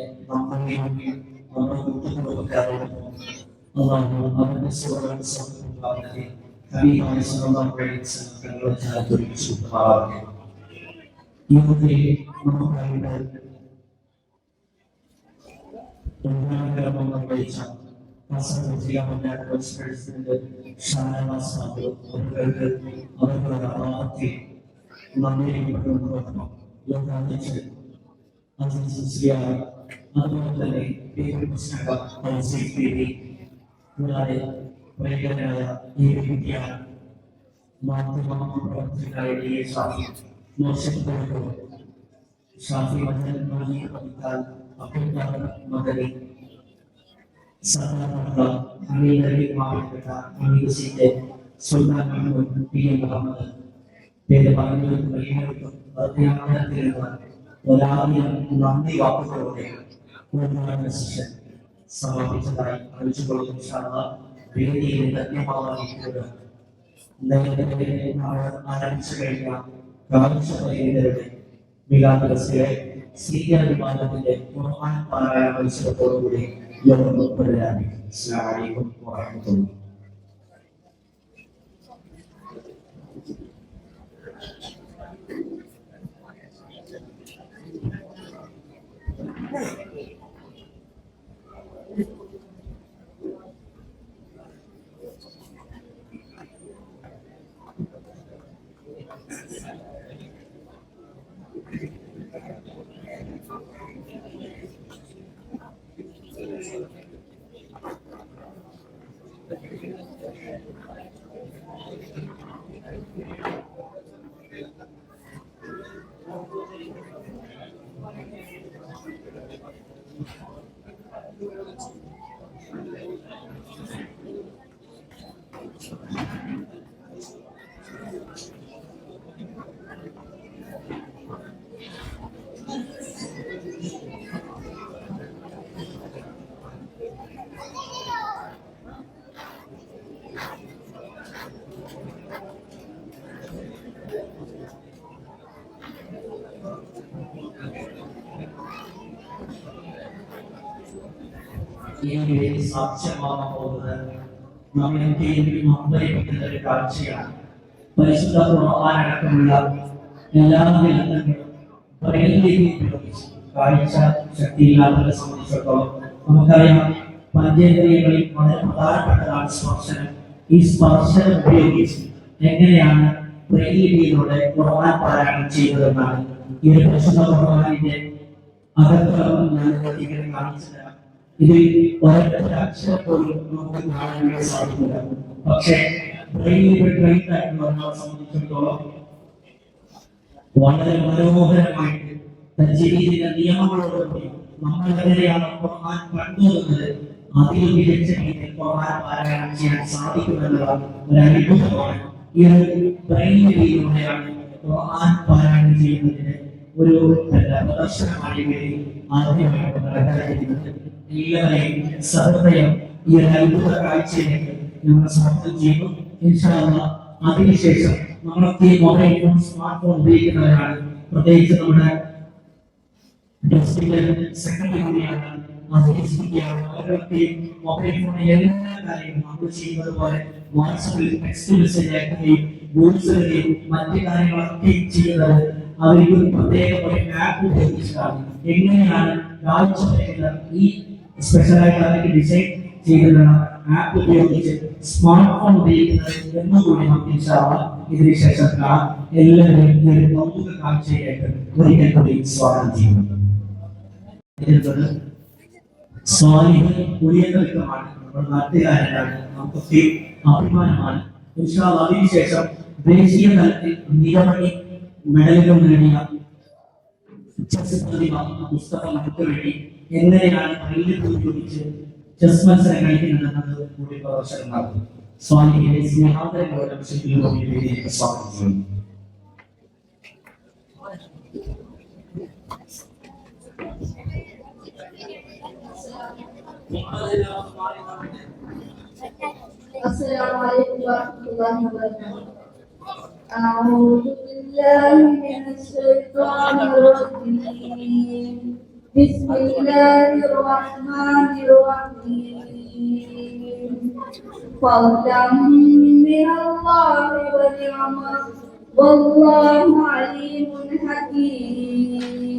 നമ്മുടെ കൂട്ടുകുടുംബക്കാരോടൊപ്പം അള്ളാഹു അവന്റെ സുഖം സ്വന്തമാക്കി ഹബീബായ സ്വന്തം പ്രേരിച്ച് തങ്ങളുടെ ചാരിച്ചു യുവതിയെ നമുക്കായിട്ട് നിർവഹിച്ച അവരുടെ അഭാവത്തെ നന്ദിപ്പെട്ടു യോഗാദിച്ച് അതുപോലെ തന്നെ പേര് കൂടാതെ ഭയങ്കരനായ ഈ വ്യക്തിയാണ് മാതൃമാപ്രവർത്തകനായ മോശപ്പെട്ടു ഷാഫി മദൻ പഠിത്താൽ അബ്ദുൽ മദനി സാധാരണ മാറ്റപ്പെട്ട അമീസിന്റെ സുൽത്താൻ മുഹമ്മദ് പി എം മുഹമ്മദ് പേര് പറഞ്ഞു വൈകുന്നേരം ഒരാളിനും നന്ദി വാക്കുകളോടെ ശിഷ്യൻ സമാപിച്ചതായി അറിയിച്ചുകൊള്ളുന്ന വേദിയിൽ ധന്യമാവാനിരിക്കുന്നത് ആരംഭിച്ചു കഴിഞ്ഞ കാലശയുടെ മിലാദുരസിലെ സീനിയർ വിഭാഗത്തിന്റെ ഖുർആൻ പാരായണ മത്സരത്തോടുകൂടി യോഗം ഉൾപ്പെടുകയാണ്. അസ്സലാമു അലൈക്കും വറഹ്മത്തുള്ളാഹി. ഈ സാക്ഷ്യമാകാൻ പോകുന്നത് നമ്മെ അമ്പരിപ്പിക്കുന്ന ഒരു കാഴ്ചയാണ്. പരിശുദ്ധ ഖുർആൻ അടക്കമുള്ള എല്ലാ ഗ്രന്ഥങ്ങളും കാഴ്ച ശക്തിയില്ലാത്തവരെ സംബന്ധിച്ചിടത്തോളം നമുക്കറിയാം, പഞ്ചേന്ദ്രിയങ്ങളിൽ വളരെ പ്രധാനപ്പെട്ടതാണ് സ്പർശനം. ഈ സ്പർശനം ഉപയോഗിച്ച് എങ്ങനെയാണ് ബ്രെയിലിലൂടെ ഖുർആൻ പാരായണം ചെയ്യുന്നതെന്നാണ് ഈ ഒരു പരിശുദ്ധ ഖുർആനിന്റെ അകത്തളം ഞാൻ ഇങ്ങനെ കാണിച്ചത്. ഇതിൽ ഒരൊറ്റ അക്ഷരം പോലും നമുക്ക് കാണാൻ സാധിക്കില്ല. പക്ഷേ ഒരാളെ സംബന്ധിച്ചിടത്തോളം വളരെ മനോഹരമായിട്ട് തജ്വീദിന്റെ നിയമങ്ങളോടുകൂടി നമ്മൾ എങ്ങനെയാണ് ഖുർആൻ കണ്ടുവരുന്നത് അതിൽ മികച്ച രീതിയിൽ ഖുർആൻ പാരായണം ചെയ്യാൻ സാധിക്കുമെന്നുള്ള ഒരു അനുഭവമാണ്. ഈ ഒരു ബ്രെയിനിലൂടെയാണ് ഖുർആൻ പാരായണം ചെയ്യുന്നതിന് ഒരു പ്രദർശനമായി വേണ്ടി ആദ്യമായിട്ട് നടക്കാതിരിക്കുന്നത്. എല്ലാവരെയും സഹൃദയം ഈ ഒരു അത്ഭുത കാഴ്ചയിലേക്ക് നമ്മൾ സ്വാഗതം ചെയ്യുന്നു. ഇൻഷാ അല്ലാഹ് അതിനുശേഷം നമ്മളൊക്കെ ഈ മൊബൈൽ ഫോൺ സ്മാർട്ട് ഫോൺ ഉപയോഗിക്കുന്നവരാണ്. പ്രത്യേകിച്ച് നമ്മുടെ സെക്രട്ടറിയാണ് മൊബൈൽ ഫോണിൽ എല്ലാ കാര്യങ്ങളും നമ്മൾ ചെയ്യുന്നത് പോലെ വാട്സാപ്പിൽ ടെക്സ്റ്റ് മെസ്സേജ് അയക്കുകയും ഗൂഗിളുകയും മറ്റു കാര്യങ്ങളൊക്കെ ചെയ്യുന്നത് അവർക്ക് ഒരു പ്രത്യേക ഒരു ആപ്പ് ഉപയോഗിച്ചിട്ടാണ്. എങ്ങനെയാണ് കാഴ്ച ഈ സ്പെഷ്യലായിട്ട് അവർക്ക് ഡിസൈൻ ചെയ്തിട്ടുള്ള ആപ്പ് ഉപയോഗിച്ച് സ്മാർട്ട് ഫോൺ ഉപയോഗിക്കുന്നത് എന്നുകൂടി നമുക്ക് ഇതിന് ശേഷം എല്ലാവരും ഈ ഒരു കൗതുക കാഴ്ചയായിട്ട് ഒരിക്കൽ കൂടി സ്വാഗതം ചെയ്യുന്നു. ഉയർന്നമാണ് നമ്മുടെ നാട്ടുകാരനാണ്, നമുക്കൊക്കെ അഭിമാനമാണ്. അതിനുശേഷം ദേശീയ തലത്തിൽ നിരവധി മെഡലുകൾ നേടിയ ചെസ് പ്രതിഭ മുസ്തഫ നമുക്ക് വേണ്ടി എങ്ങനെയാണ് ഉപയോഗിച്ച് ചെസ് മത്സരം കളിക്കുന്നത് കൂടി പ്രദർശനം നടത്തും. സ്വാമിയുടെ സ്നേഹാന്തരങ്ങളുടെ സ്വാഗതം ചെയ്യുന്നു. السلام عليكم ورحمة الله وبركاته. أعوذ بالله من الشيطان الرجيم. بسم الله الرحمن الرحيم فضلا من الله ونعمة والله عليم حكيم